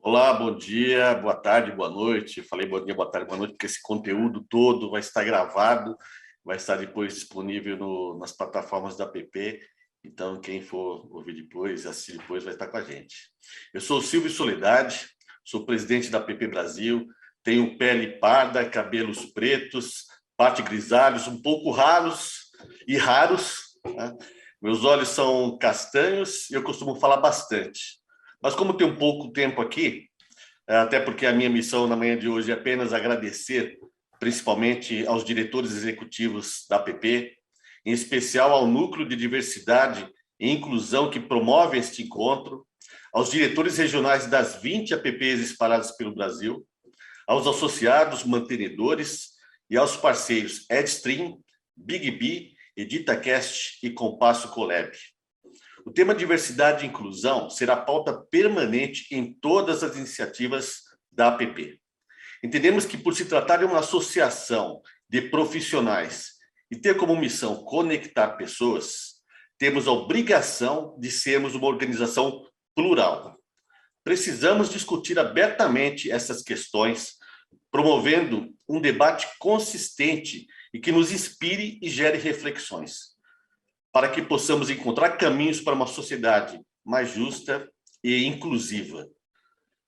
Olá, bom dia, boa tarde, boa noite. Falei bom dia, boa tarde, boa noite, porque esse conteúdo todo vai estar gravado, vai estar depois disponível nas plataformas da PP. Então, quem for ouvir depois, assistir depois, vai estar com a gente. Eu sou o Silvio Soledade, sou presidente da PP Brasil, tenho pele parda, cabelos pretos, parte grisalhos, um pouco raros, né? Meus olhos são castanhos e eu costumo falar bastante. Mas como tem um pouco tempo aqui, até porque a minha missão na manhã de hoje é apenas agradecer, principalmente aos diretores executivos da APP, em especial ao Núcleo de Diversidade e Inclusão que promove este encontro, aos diretores regionais das 20 APPs espalhadas pelo Brasil, aos associados, mantenedores e aos parceiros Edstream, BigBee, EditaCast e Compasso Colab. O tema diversidade e inclusão será pauta permanente em todas as iniciativas da APP. Entendemos que, por se tratar de uma associação de profissionais e ter como missão conectar pessoas, temos a obrigação de sermos uma organização plural. Precisamos discutir abertamente essas questões, promovendo um debate consistente e que nos inspire e gere reflexões, para que possamos encontrar caminhos para uma sociedade mais justa e inclusiva.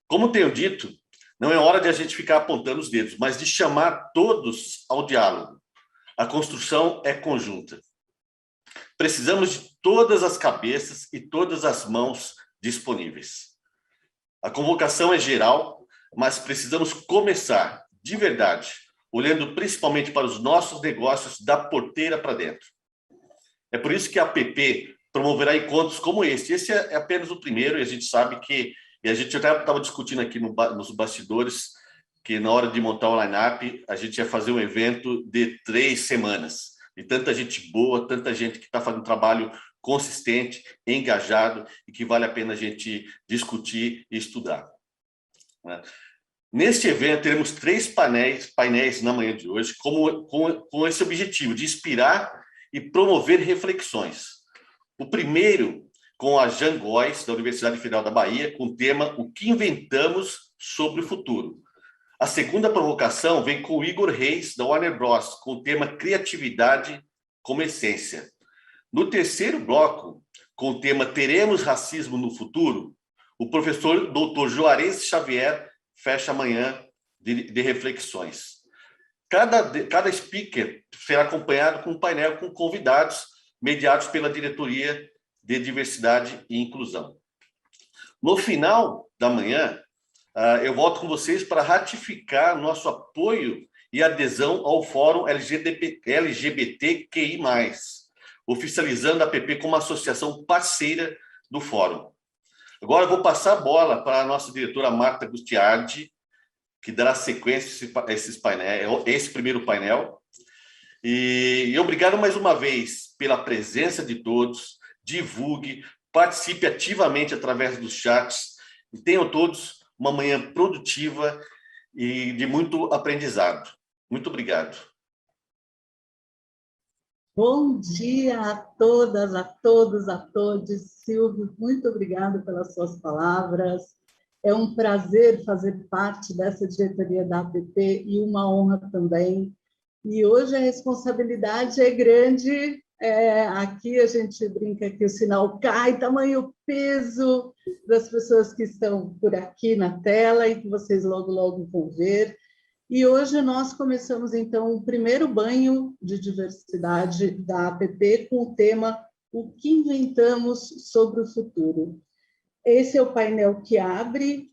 Como tenho dito, não é hora de a gente ficar apontando os dedos, mas de chamar todos ao diálogo. A construção é conjunta. Precisamos de todas as cabeças e todas as mãos disponíveis. A convocação é geral, mas precisamos começar, de verdade, olhando principalmente para os nossos negócios da porteira para dentro. É por isso que a APP promoverá encontros como esse. Esse é apenas o primeiro, e a gente sabe que... E a gente até estava discutindo aqui nos bastidores que na hora de montar o line-up, a gente ia fazer um evento de 3 semanas. E tanta gente boa, tanta gente que está fazendo um trabalho consistente, engajado, e que vale a pena a gente discutir e estudar. Neste evento, teremos 3 painéis na manhã de hoje, com esse objetivo de inspirar e promover reflexões. O primeiro, com a Jean Góes, da Universidade Federal da Bahia, com o tema O que inventamos sobre o futuro. A segunda provocação vem com o Igor Reis, da Warner Bros., com o tema Criatividade como Essência. No terceiro bloco, com o tema Teremos Racismo no Futuro, o professor Dr. Juarez Xavier fecha a manhã de reflexões. Cada speaker será acompanhado com um painel com convidados mediados pela Diretoria de Diversidade e Inclusão. No final da manhã, eu volto com vocês para ratificar nosso apoio e adesão ao Fórum LGBTQI+, oficializando a APP como associação parceira do Fórum. Agora eu vou passar a bola para a nossa diretora Marta Gustiardi, que dará sequência a esse primeiro painel. E obrigado mais uma vez pela presença de todos. Divulgue, participe ativamente através dos chats e tenham todos uma manhã produtiva e de muito aprendizado. Muito obrigado. Bom dia a todas, a todos, a todos. Silvio, muito obrigado pelas suas palavras. É um prazer fazer parte dessa diretoria da APP e uma honra também. E hoje a responsabilidade é grande. Aqui a gente brinca que o sinal cai, tamanho peso das pessoas que estão por aqui na tela e que vocês logo, logo vão ver. E hoje nós começamos, então, o primeiro banho de diversidade da APP com o tema O que inventamos sobre o futuro. Esse é o painel que abre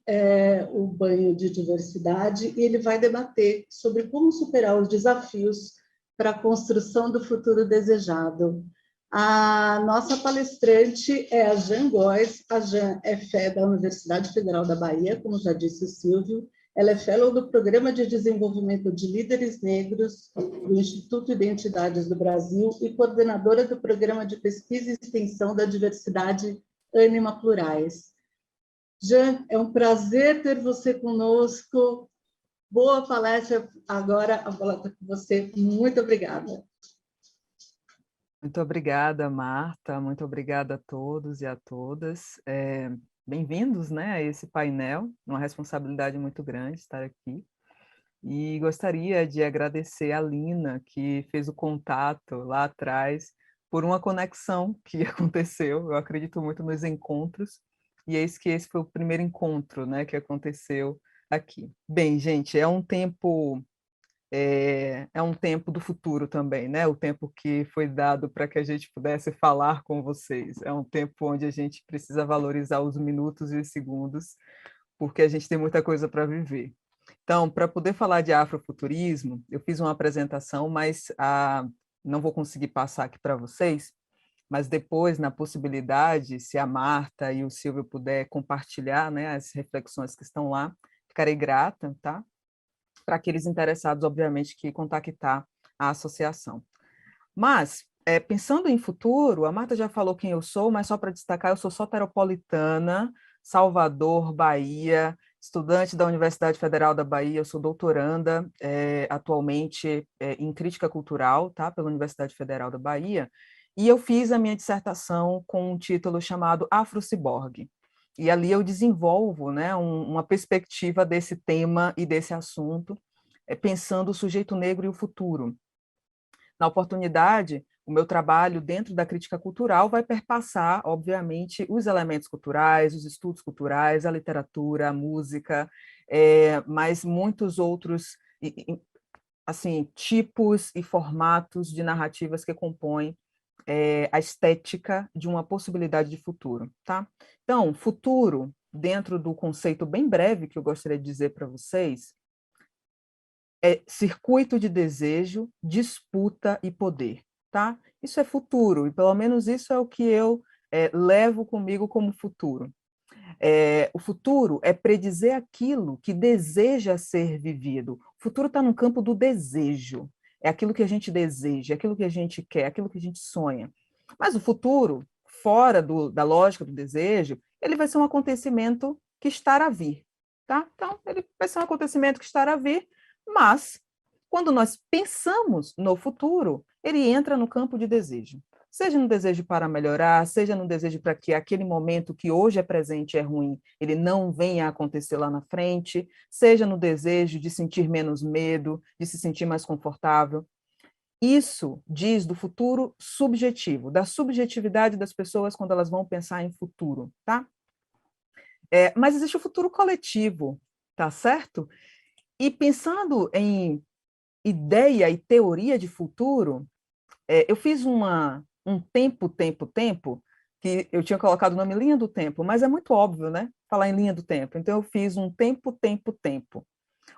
o banho de diversidade e ele vai debater sobre como superar os desafios para a construção do futuro desejado. A nossa palestrante é a Jean Góes. A Jean é da Universidade Federal da Bahia, como já disse o Silvio. Ela é fellow do Programa de Desenvolvimento de Líderes Negros do Instituto Identidades do Brasil e coordenadora do Programa de Pesquisa e Extensão da Diversidade Ânima Plurais. Jean, é um prazer ter você conosco. Boa palestra. Agora a bola está com você. Muito obrigada. Muito obrigada, Marta. Muito obrigada a todos e a todas. bem-vindos, né, a esse painel, uma responsabilidade muito grande estar aqui. E gostaria de agradecer a Lina, que fez o contato lá atrás, por uma conexão que aconteceu. Eu acredito muito nos encontros, e eis que esse foi o primeiro encontro, né, que aconteceu aqui. Bem, gente, é um tempo do futuro também, né? O tempo que foi dado para que a gente pudesse falar com vocês. É um tempo onde a gente precisa valorizar os minutos e os segundos, porque a gente tem muita coisa para viver. Então, para poder falar de afrofuturismo, eu fiz uma apresentação, mas não vou conseguir passar aqui para vocês, mas depois, na possibilidade, se a Marta e o Silvio puder compartilhar, né, as reflexões que estão lá, ficarei grata, tá? Para aqueles interessados, obviamente, que contactar a associação. Mas, pensando em futuro, a Marta já falou quem eu sou, mas só para destacar, eu sou soteropolitana, Salvador, Bahia, estudante da Universidade Federal da Bahia, eu sou doutoranda atualmente em crítica cultural, tá, pela Universidade Federal da Bahia, e eu fiz a minha dissertação com um título chamado Afrociborgue. E ali eu desenvolvo, né, uma perspectiva desse tema e desse assunto, pensando o sujeito negro e o futuro. Na oportunidade, o meu trabalho dentro da crítica cultural vai perpassar, obviamente, os elementos culturais, os estudos culturais, a literatura, a música, mas muitos outros assim, tipos e formatos de narrativas que compõem a estética de uma possibilidade de futuro, tá? Então, futuro, dentro do conceito bem breve que eu gostaria de dizer para vocês, é circuito de desejo, disputa e poder, tá? Isso é futuro, e pelo menos isso é o que eu levo comigo como futuro. O futuro é predizer aquilo que deseja ser vivido. O futuro está no campo do desejo. É aquilo que a gente deseja, é aquilo que a gente quer, é aquilo que a gente sonha. Mas o futuro, fora da lógica do desejo, ele vai ser um acontecimento que estará a vir. Tá? Então, ele vai ser um acontecimento que estará a vir, mas, quando nós pensamos no futuro, ele entra no campo de desejo. Seja no desejo para melhorar, seja no desejo para que aquele momento que hoje é presente e é ruim, ele não venha a acontecer lá na frente, seja no desejo de sentir menos medo, de se sentir mais confortável. Isso diz do futuro subjetivo, da subjetividade das pessoas quando elas vão pensar em futuro, tá? Mas existe o futuro coletivo, tá certo? E pensando em ideia e teoria de futuro, eu fiz um tempo, que eu tinha colocado o nome linha do tempo, mas é muito óbvio, né? Falar em linha do tempo. Então, eu fiz um tempo.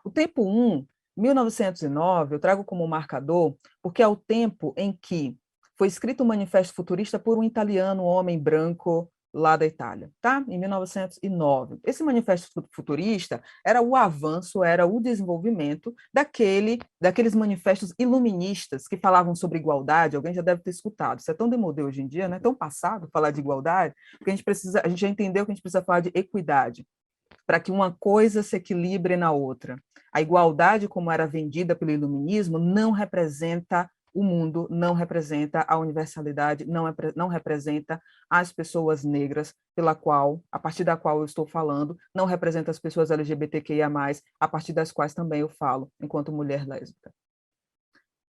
O tempo 1, 1909, eu trago como marcador, porque é o tempo em que foi escrito o Manifesto Futurista por um italiano, um homem branco, lá da Itália, tá? Em 1909. Esse manifesto futurista era o avanço, era o desenvolvimento daqueles manifestos iluministas que falavam sobre igualdade. Alguém já deve ter escutado. Isso é tão demodê hoje em dia, né? Tão passado falar de igualdade, porque a gente já entendeu que a gente precisa falar de equidade, para que uma coisa se equilibre na outra. A igualdade, como era vendida pelo iluminismo, não representa o mundo, não representa a universalidade, não representa as pessoas negras a partir da qual eu estou falando, não representa as pessoas LGBTQIA+, a partir das quais também eu falo, enquanto mulher lésbica.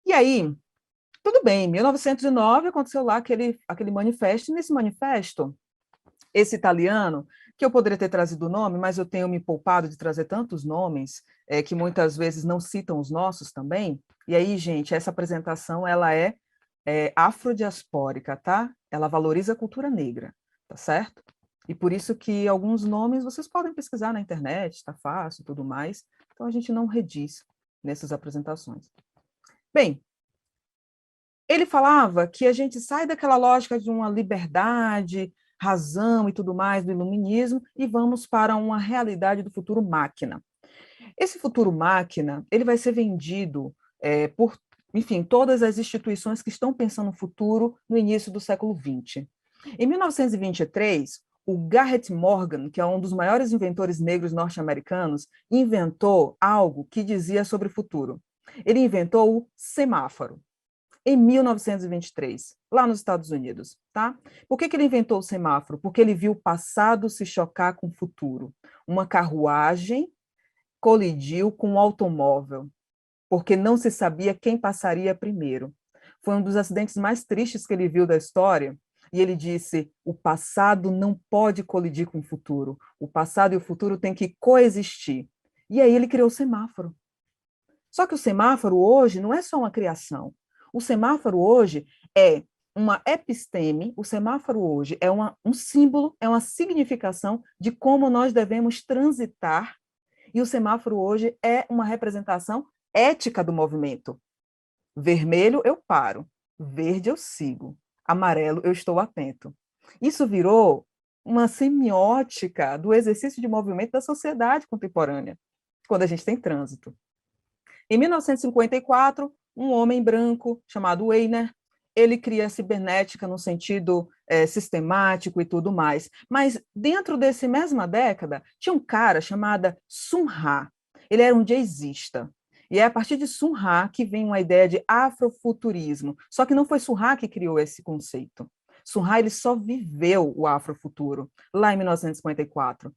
E aí, tudo bem, em 1909 aconteceu lá aquele manifesto, e nesse manifesto, esse italiano, que eu poderia ter trazido o nome, mas eu tenho me poupado de trazer tantos nomes, que muitas vezes não citam os nossos também. E aí, gente, essa apresentação ela é afrodiaspórica, tá? Ela valoriza a cultura negra, tá certo? E por isso que alguns nomes vocês podem pesquisar na internet, está fácil e tudo mais. Então a gente não rediz nessas apresentações. Bem, ele falava que a gente sai daquela lógica de uma liberdade, razão e tudo mais do iluminismo e vamos para uma realidade do futuro máquina. Esse futuro máquina, ele vai ser vendido por, enfim, todas as instituições que estão pensando no futuro no início do século XX. Em 1923, o Garrett Morgan, que é um dos maiores inventores negros norte-americanos, inventou algo que dizia sobre o futuro. Ele inventou o semáforo. em 1923, lá nos Estados Unidos, tá? Por que ele inventou o semáforo? Porque ele viu o passado se chocar com o futuro. Uma carruagem colidiu com um automóvel, porque não se sabia quem passaria primeiro. Foi um dos acidentes mais tristes que ele viu da história, e ele disse: o passado não pode colidir com o futuro, o passado e o futuro têm que coexistir. E aí ele criou o semáforo. Só que o semáforo hoje não é só uma criação. O semáforo hoje é uma episteme, o semáforo hoje é um símbolo, é uma significação de como nós devemos transitar, e o semáforo hoje é uma representação ética do movimento. Vermelho, eu paro. Verde, eu sigo. Amarelo, eu estou atento. Isso virou uma semiótica do exercício de movimento da sociedade contemporânea, quando a gente tem trânsito. Em 1954, um homem branco chamado Weiner, ele cria a cibernética no sentido sistemático e tudo mais. Mas dentro dessa mesma década, tinha um cara chamado Sun Ra. Ele era um jazzista. E é a partir de Sun Ra que vem uma ideia de afrofuturismo. Só que não foi Sun Ra que criou esse conceito. Sun Ra ele só viveu o afrofuturo, lá em 1954.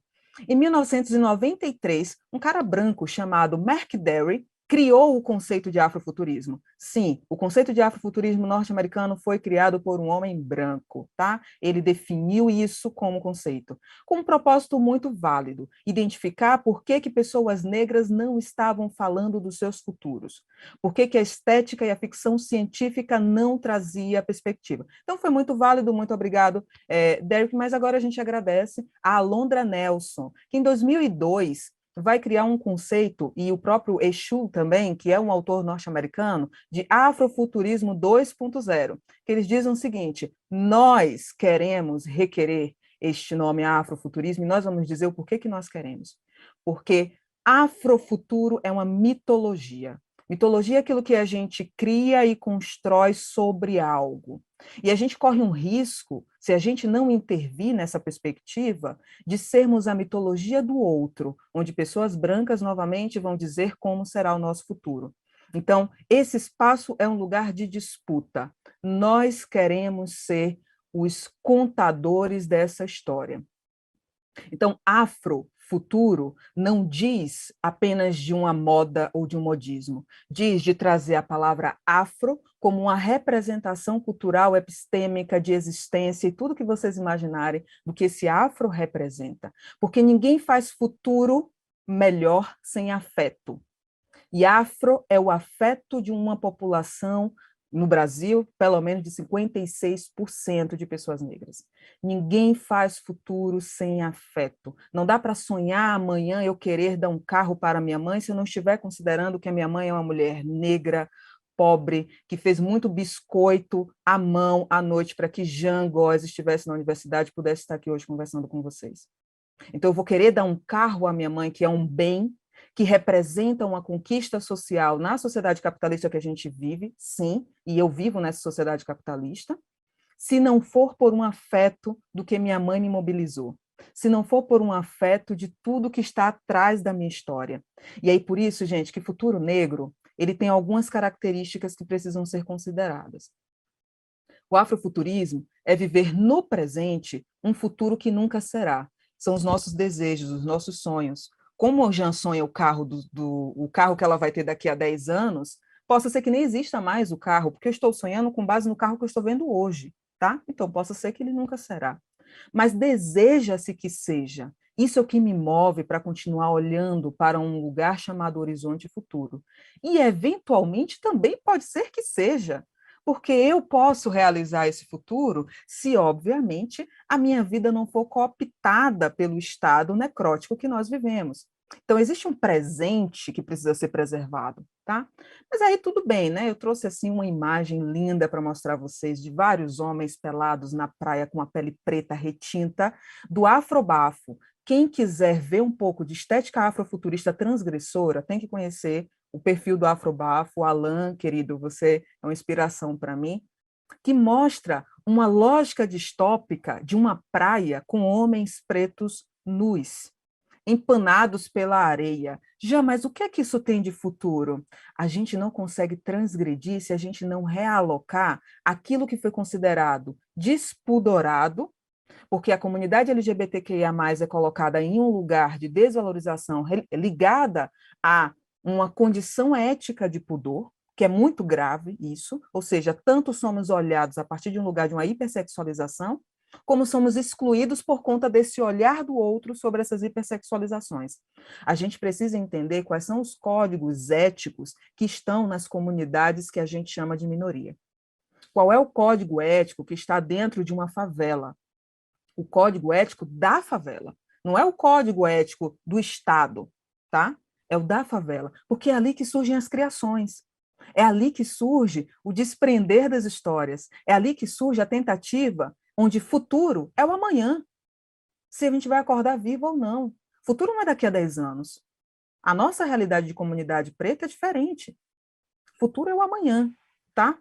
Em 1993, um cara branco chamado Mark Derry criou o conceito de afrofuturismo. Sim, o conceito de afrofuturismo norte-americano foi criado por um homem branco, tá? Ele definiu isso como conceito, com um propósito muito válido: identificar por que pessoas negras não estavam falando dos seus futuros, por que a estética e a ficção científica não trazia perspectiva. Então foi muito válido, muito obrigado, Derek, mas agora a gente agradece a Alondra Nelson, que em 2002 vai criar um conceito, e o próprio Exu também, que é um autor norte-americano, de afrofuturismo 2.0, que eles dizem o seguinte: nós queremos requerer este nome afrofuturismo, e nós vamos dizer o porquê que nós queremos. Porque afrofuturo é uma mitologia. Mitologia é aquilo que a gente cria e constrói sobre algo. E a gente corre um risco, se a gente não intervir nessa perspectiva, de sermos a mitologia do outro, onde pessoas brancas novamente vão dizer como será o nosso futuro. Então, esse espaço é um lugar de disputa. Nós queremos ser os contadores dessa história. Então, afrofuturo não diz apenas de uma moda ou de um modismo, diz de trazer a palavra afro como uma representação cultural, epistêmica, de existência e tudo que vocês imaginarem do que esse afro representa. Porque ninguém faz futuro melhor sem afeto. E afro é o afeto de uma população, no Brasil, pelo menos de 56% de pessoas negras. Ninguém faz futuro sem afeto. Não dá para sonhar amanhã eu querer dar um carro para minha mãe se eu não estiver considerando que a minha mãe é uma mulher negra, pobre, que fez muito biscoito à mão à noite para que Jean Góes estivesse na universidade e pudesse estar aqui hoje conversando com vocês. Então, eu vou querer dar um carro à minha mãe, que é um bem, que representa uma conquista social na sociedade capitalista que a gente vive, sim, e eu vivo nessa sociedade capitalista, se não for por um afeto do que minha mãe me mobilizou, se não for por um afeto de tudo que está atrás da minha história. E aí, por isso, gente, que Futuro Negro, ele tem algumas características que precisam ser consideradas. O afrofuturismo é viver no presente um futuro que nunca será. São os nossos desejos, os nossos sonhos. Como o Jean sonha o carro, o carro que ela vai ter daqui a 10 anos, possa ser que nem exista mais o carro, porque eu estou sonhando com base no carro que eu estou vendo hoje, tá? Então, possa ser que ele nunca será. Mas deseja-se que seja. Isso é o que me move para continuar olhando para um lugar chamado horizonte futuro. E, eventualmente, também pode ser que seja, porque eu posso realizar esse futuro se, obviamente, a minha vida não for cooptada pelo estado necrótico que nós vivemos. Então, existe um presente que precisa ser preservado, tá? Mas aí tudo bem, né? Eu trouxe, assim, uma imagem linda para mostrar a vocês de vários homens pelados na praia com a pele preta retinta, do afrobafo. Quem quiser ver um pouco de estética afrofuturista transgressora tem que conhecer o perfil do Afrobafo. Alan, querido, você é uma inspiração para mim, que mostra uma lógica distópica de uma praia com homens pretos nus. empanados pela areia. Já, mas o que é que isso tem de futuro? A gente não consegue transgredir se a gente não realocar aquilo que foi considerado despudorado, porque a comunidade LGBTQIA+, é colocada em um lugar de desvalorização ligada a uma condição ética de pudor, que é muito grave isso, ou seja, tanto somos olhados a partir de um lugar de uma hipersexualização, como somos excluídos por conta desse olhar do outro sobre essas hipersexualizações. A gente precisa entender quais são os códigos éticos que estão nas comunidades que a gente chama de minoria. Qual é o código ético que está dentro de uma favela? O código ético da favela. Não é o código ético do Estado, tá? É o da favela, porque é ali que surgem as criações. É ali que surge o desprender das histórias. É ali que surge a tentativa onde futuro é o amanhã. Se a gente vai acordar vivo ou não. Futuro não é daqui a 10 anos. A nossa realidade de comunidade preta é diferente. Futuro é o amanhã, tá?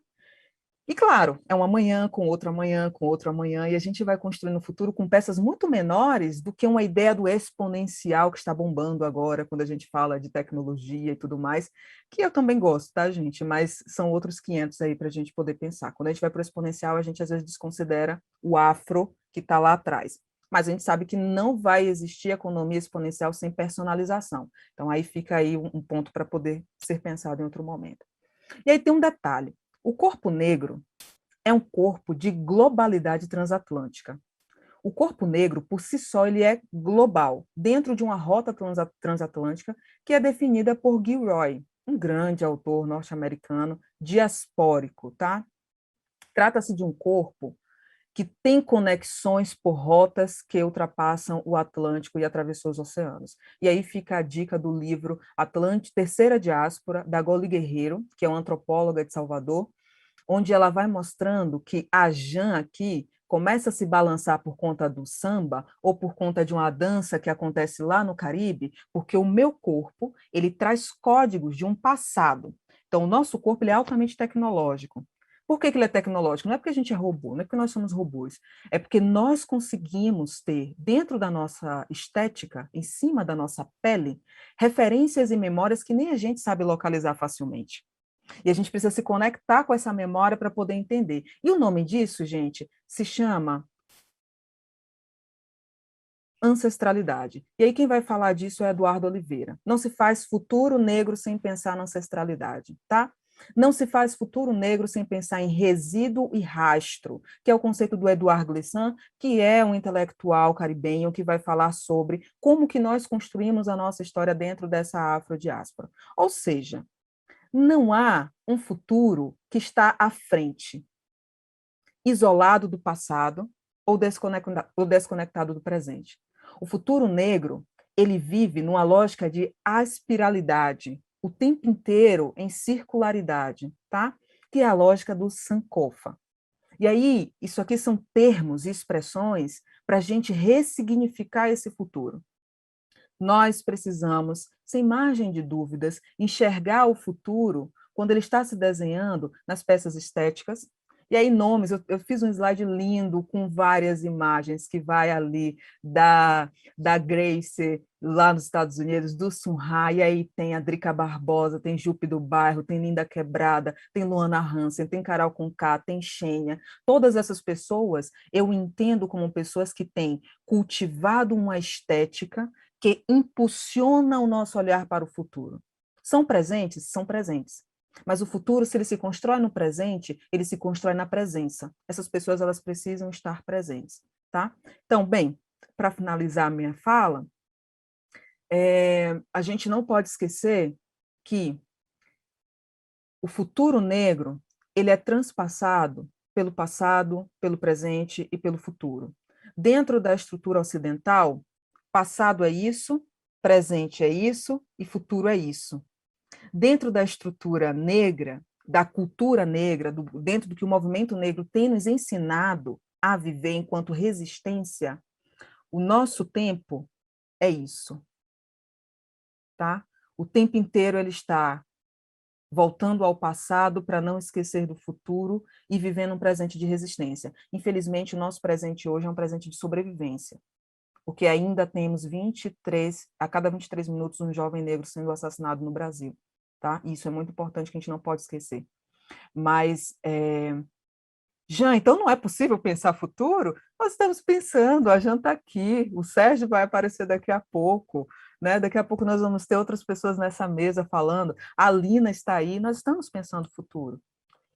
E claro, é um amanhã, com outro amanhã, com outro amanhã, e a gente vai construindo o futuro com peças muito menores do que uma ideia do exponencial que está bombando agora, quando a gente fala de tecnologia e tudo mais, que eu também gosto, tá, gente? Mas são outros 500 aí para a gente poder pensar. Quando a gente vai para o exponencial, a gente às vezes desconsidera o afro que está lá atrás. Mas a gente sabe que não vai existir economia exponencial sem personalização. Então, aí fica aí um ponto para poder ser pensado em outro momento. E aí tem um detalhe. O corpo negro é um corpo de globalidade transatlântica. O corpo negro, por si só, ele é global, dentro de uma rota transatlântica que é definida por Gilroy, um grande autor norte-americano diaspórico, tá? Trata-se de um corpo que tem conexões por rotas que ultrapassam o Atlântico e atravessou os oceanos. E aí fica a dica do livro Terceira Diáspora, da Goli Guerreiro, que é uma antropóloga de Salvador, onde ela vai mostrando que a Jan aqui começa a se balançar por conta do samba ou por conta de uma dança que acontece lá no Caribe, porque o meu corpo, ele traz códigos de um passado. Então, o nosso corpo ele é altamente tecnológico. Por que ele é tecnológico? Não é porque a gente é robô, não é porque nós somos robôs, é porque nós conseguimos ter, dentro da nossa estética, em cima da nossa pele, referências e memórias que nem a gente sabe localizar facilmente. E a gente precisa se conectar com essa memória para poder entender. E o nome disso, gente, se chama ancestralidade. E aí quem vai falar disso é Eduardo Oliveira. Não se faz futuro negro sem pensar na ancestralidade, tá? Não se faz futuro negro sem pensar em resíduo e rastro, que é o conceito do Edouard Glissant, que é um intelectual caribenho que vai falar sobre como que nós construímos a nossa história dentro dessa afrodiáspora. Ou seja, não há um futuro que está à frente, isolado do passado ou desconectado do presente. O futuro negro, ele vive numa lógica de aspiralidade, o tempo inteiro em circularidade, tá? Que é a lógica do Sankofa. E aí, isso aqui são termos e expressões para a gente ressignificar esse futuro. Nós precisamos, sem margem de dúvidas, enxergar o futuro quando ele está se desenhando nas peças estéticas. E aí, nomes, eu fiz um slide lindo com várias imagens que vai ali da Grace, lá nos Estados Unidos, do Sun Ra, e aí tem a Drica Barbosa, tem Jupe do Bairro, tem Linda Quebrada, tem Luana Hansen, tem Carol Conká, tem Xênia. Todas essas pessoas eu entendo como pessoas que têm cultivado uma estética que impulsiona o nosso olhar para o futuro. São presentes? São presentes. Mas o futuro, se ele se constrói no presente, ele se constrói na presença. Essas pessoas, elas precisam estar presentes, tá? Então, bem, para finalizar a minha fala, a gente não pode esquecer que o futuro negro, ele é transpassado pelo passado, pelo presente e pelo futuro. Dentro da estrutura ocidental, passado é isso, presente é isso e futuro é isso. Dentro da estrutura negra, da cultura negra, dentro do que o movimento negro tem nos ensinado a viver enquanto resistência, o nosso tempo é isso, tá? O tempo inteiro ele está voltando ao passado para não esquecer do futuro e vivendo um presente de resistência. Infelizmente, o nosso presente hoje é um presente de sobrevivência. porque ainda temos a cada 23 minutos um jovem negro sendo assassinado no Brasil, tá? Isso é muito importante, que a gente não pode esquecer. Mas, Jean, então não é possível pensar futuro? Nós estamos pensando, a Jean está aqui, o Sérgio vai aparecer daqui a pouco, né? Daqui a pouco nós vamos ter outras pessoas nessa mesa falando, a Lina está aí, nós estamos pensando futuro.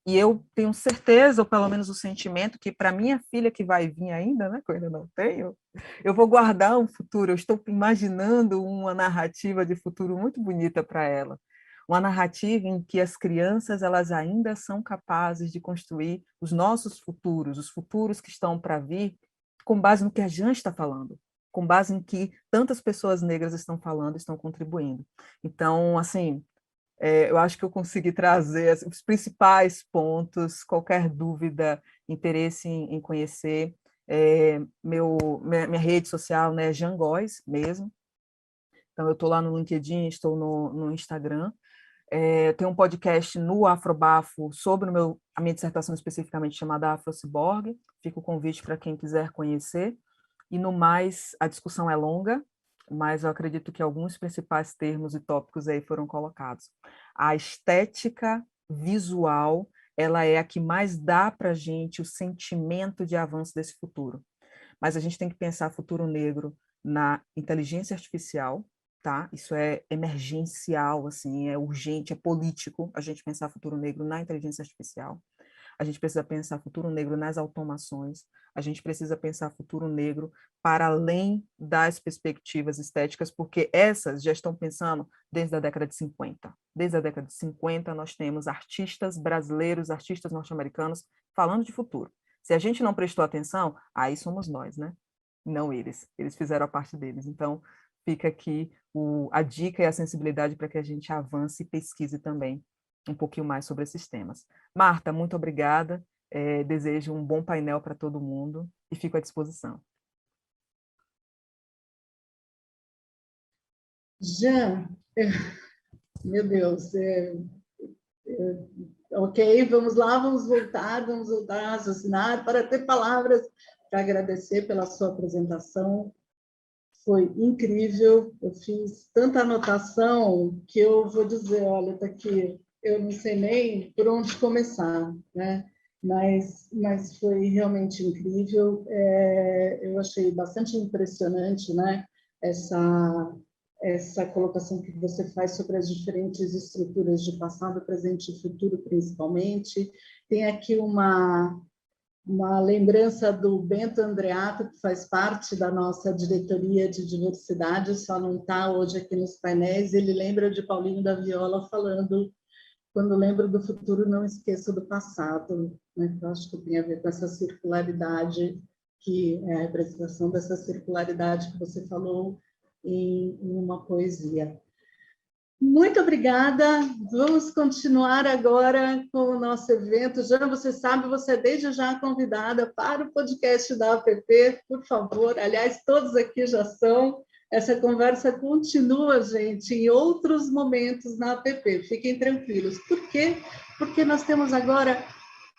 E eu tenho certeza, ou pelo menos o sentimento, que para minha filha que vai vir ainda, né, que eu ainda não tenho, eu vou guardar um futuro, eu estou imaginando uma narrativa de futuro muito bonita para ela. Uma narrativa em que as crianças elas ainda são capazes de construir os nossos futuros, os futuros que estão para vir, com base no que a Jean está falando, com base em que tantas pessoas negras estão falando, estão contribuindo. Então, assim, eu acho que eu consegui trazer os principais pontos, qualquer dúvida, interesse em conhecer. Minha rede social, né, é Jean Góes mesmo. Então, eu estou lá no LinkedIn, estou no Instagram. Tem um podcast no Afrobafo sobre a minha dissertação especificamente chamada Afrociborgue. Fica o convite para quem quiser conhecer. E no mais, a discussão é longa, mas eu acredito que alguns principais termos e tópicos aí foram colocados. A estética visual, ela é a que mais dá para a gente o sentimento de avanço desse futuro. Mas a gente tem que pensar futuro negro na inteligência artificial, tá? Isso é emergencial, assim, é urgente, é político a gente pensar futuro negro na inteligência artificial. A gente precisa pensar futuro negro nas automações, a gente precisa pensar futuro negro para além das perspectivas estéticas, porque essas já estão pensando desde a década de 50. Desde a década de 50, nós temos artistas brasileiros, artistas norte-americanos falando de futuro. Se a gente não prestou atenção, aí somos nós, né? Não eles. Eles fizeram a parte deles. Então, fica aqui a dica e a sensibilidade para que a gente avance e pesquise também um pouquinho mais sobre esses temas. Marta, muito obrigada. Desejo um bom painel para todo mundo e fico à disposição. Jean, meu Deus, ok, vamos lá, vamos voltar a raciocinar para ter palavras para agradecer pela sua apresentação. Foi incrível, eu fiz tanta anotação que eu vou dizer, olha, está aqui, eu não sei nem por onde começar, né? Mas foi realmente incrível. Eu achei bastante impressionante, né? Essa colocação que você faz sobre as diferentes estruturas de passado, presente e futuro, principalmente. Tem aqui uma lembrança do Bento Andreato, que faz parte da nossa diretoria de diversidade, só não está hoje aqui nos painéis. Ele lembra de Paulinho da Viola falando: quando lembro do futuro, não esqueço do passado. Né? Eu acho que tem a ver com essa circularidade, que é a representação dessa circularidade que você falou em uma poesia. Muito obrigada. Vamos continuar agora com o nosso evento. Jean, você sabe, você é desde já convidada para o podcast da APP, por favor. Aliás, todos aqui já são. Essa conversa continua, gente, em outros momentos na APP. Fiquem tranquilos. Por quê? Porque nós temos agora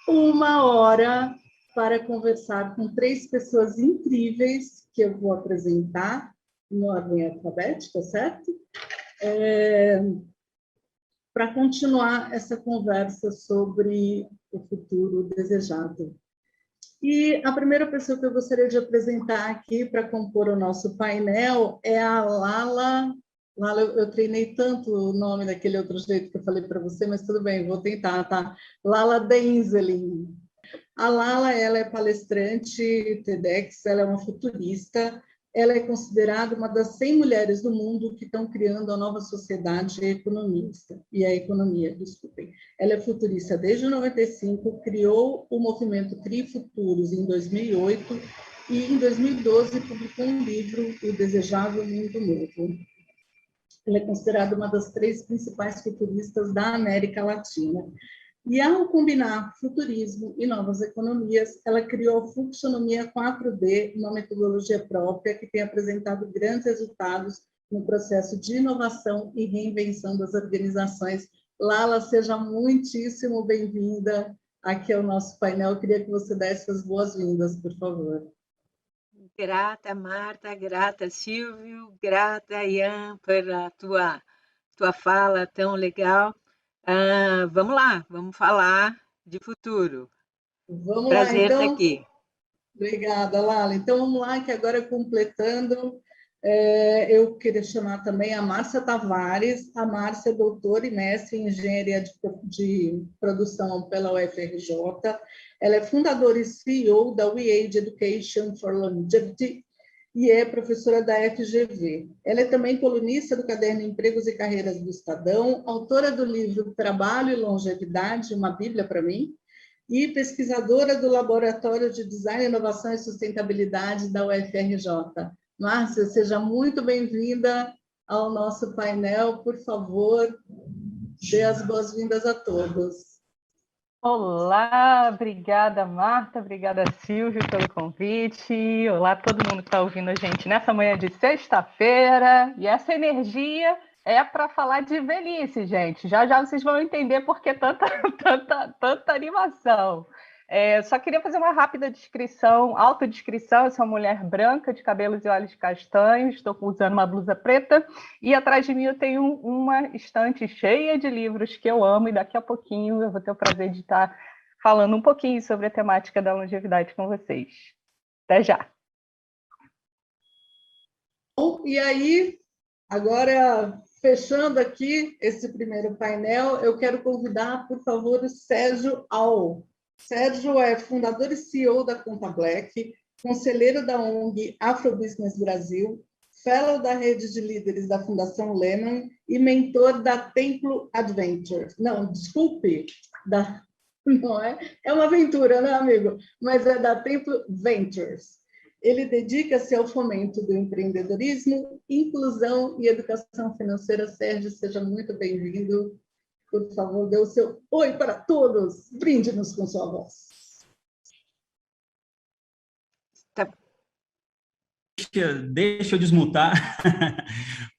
1 hora para conversar com 3 pessoas incríveis que eu vou apresentar em ordem alfabética, certo? Para continuar essa conversa sobre o futuro desejado. E a primeira pessoa que eu gostaria de apresentar aqui para compor o nosso painel é a Lala. Lala, eu treinei tanto o nome daquele outro jeito que eu falei para você, mas tudo bem, vou tentar, tá? Lala Denzelin. A Lala, ela é palestrante TEDx, ela é uma futurista, ela é considerada uma das 100 mulheres do mundo que estão criando a nova sociedade economia, desculpem. Ela é futurista desde 95, criou o movimento Crie Futuros em 2008 e em 2012 publicou um livro, O Desejável Mundo Novo. Ela é considerada uma das 3 principais futuristas da América Latina. E ao combinar futurismo e novas economias, ela criou a Fluxonomia 4D, uma metodologia própria que tem apresentado grandes resultados no processo de inovação e reinvenção das organizações. Lala, seja muitíssimo bem-vinda aqui ao nosso painel. Eu queria que você desse as boas-vindas, por favor. grata, Marta, grata, Silvio, grata, Ian, pela tua fala tão legal. Vamos lá, vamos falar de futuro. Vamos lá, Prazer estar então. aqui. Obrigada, Lala. Então, vamos lá, que agora completando, eu queria chamar também a Márcia Tavares. A Márcia é doutora e mestre em engenharia de produção pela UFRJ. Ela é fundadora e CEO da WeAge Education for Longevity e é professora da FGV. Ela é também colunista do caderno Empregos e Carreiras do Estadão, autora do livro Trabalho e Longevidade, uma Bíblia para mim, e pesquisadora do Laboratório de Design, Inovação e Sustentabilidade da UFRJ. Márcia, seja muito bem-vinda ao nosso painel. Por favor, dê as boas-vindas a todos. Olá, obrigada, Marta, obrigada, Silvio, pelo convite. Olá, todo mundo que está ouvindo a gente nessa manhã de sexta-feira. E essa energia é para falar de velhice, gente. Já já vocês vão entender por que tanta animação. Só queria fazer uma rápida descrição, autodescrição. Eu sou uma mulher branca, de cabelos e olhos castanhos, estou usando uma blusa preta, e atrás de mim eu tenho uma estante cheia de livros que eu amo, e daqui a pouquinho eu vou ter o prazer de estar falando um pouquinho sobre a temática da longevidade com vocês. Até já! Bom, e aí, agora, fechando aqui esse primeiro painel, eu quero convidar, por favor, o Sérgio Au. Sérgio é fundador e CEO da Conta Black, conselheiro da ONG Afrobusiness Brasil, fellow da rede de líderes da Fundação Lehman e mentor da Templo Adventure. Não, desculpe, não é uma aventura, né, amigo? Mas é da Templo Ventures. Ele dedica-se ao fomento do empreendedorismo, inclusão e educação financeira. Sérgio, seja muito bem-vindo. Por favor, dê o seu oi para todos. Brinde-nos com sua voz. Deixa eu desmutar.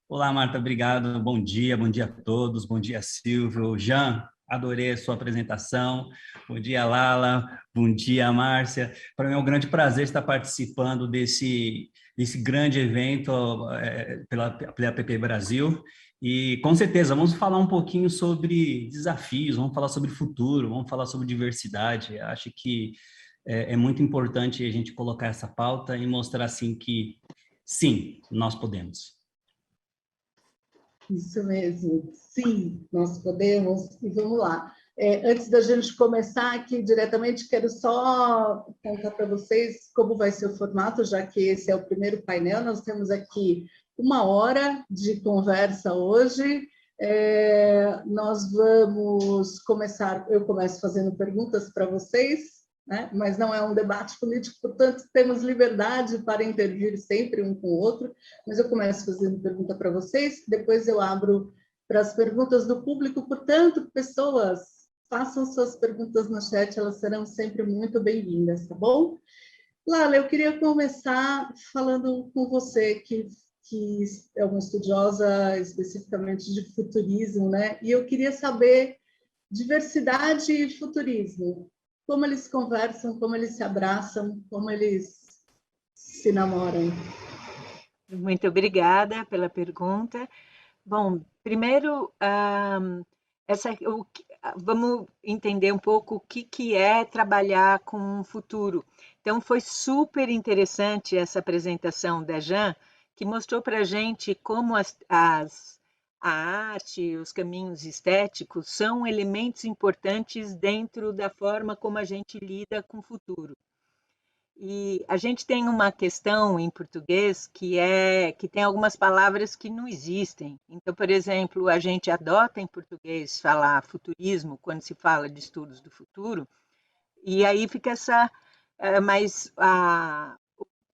Olá, Marta, obrigado. Bom dia a todos. Bom dia, Silvio. Jean, adorei a sua apresentação. Bom dia, Lala. Bom dia, Márcia. Para mim é um grande prazer estar participando desse grande evento pela APP Brasil. E, com certeza, vamos falar um pouquinho sobre desafios, vamos falar sobre futuro, vamos falar sobre diversidade. Acho que é muito importante a gente colocar essa pauta e mostrar, assim, que, sim, nós podemos. Isso mesmo. Sim, nós podemos. E vamos lá. Antes da gente começar aqui diretamente, quero só contar para vocês como vai ser o formato, já que esse é o primeiro painel. Nós temos aqui 1 hora de conversa hoje. Nós vamos começar, eu começo fazendo perguntas para vocês, né? Mas não é um debate político, portanto, temos liberdade para intervir sempre um com o outro, mas eu começo fazendo pergunta para vocês, depois eu abro para as perguntas do público, portanto, pessoas, façam suas perguntas no chat, elas serão sempre muito bem-vindas, tá bom? Lala, eu queria começar falando com você, que é uma estudiosa especificamente de futurismo, né? E eu queria saber diversidade e futurismo, como eles conversam, como eles se abraçam, como eles se namoram. Muito obrigada pela pergunta. Bom, primeiro, vamos entender um pouco o que é trabalhar com o futuro. Então, foi super interessante essa apresentação da Jean, que mostrou para a gente como a arte, os caminhos estéticos são elementos importantes dentro da forma como a gente lida com o futuro. E a gente tem uma questão em português que tem algumas palavras que não existem. Então, por exemplo, a gente adota em português falar futurismo quando se fala de estudos do futuro, e aí fica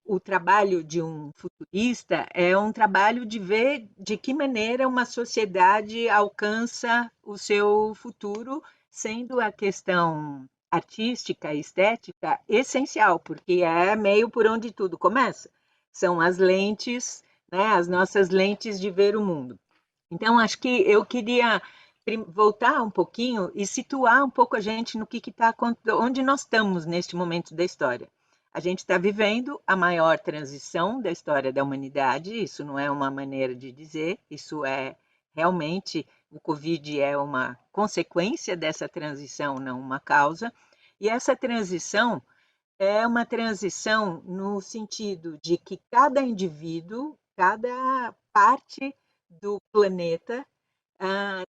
o trabalho de um futurista é um trabalho de ver de que maneira uma sociedade alcança o seu futuro, sendo a questão artística, estética, essencial, porque é meio por onde tudo começa. São as lentes, né, as nossas lentes de ver o mundo. Então, acho que eu queria voltar um pouquinho e situar um pouco a gente no que está, onde nós estamos neste momento da história. A gente está vivendo a maior transição da história da humanidade, isso não é uma maneira de dizer, isso é realmente, o Covid é uma consequência dessa transição, não uma causa, e essa transição é uma transição no sentido de que cada indivíduo, cada parte do planeta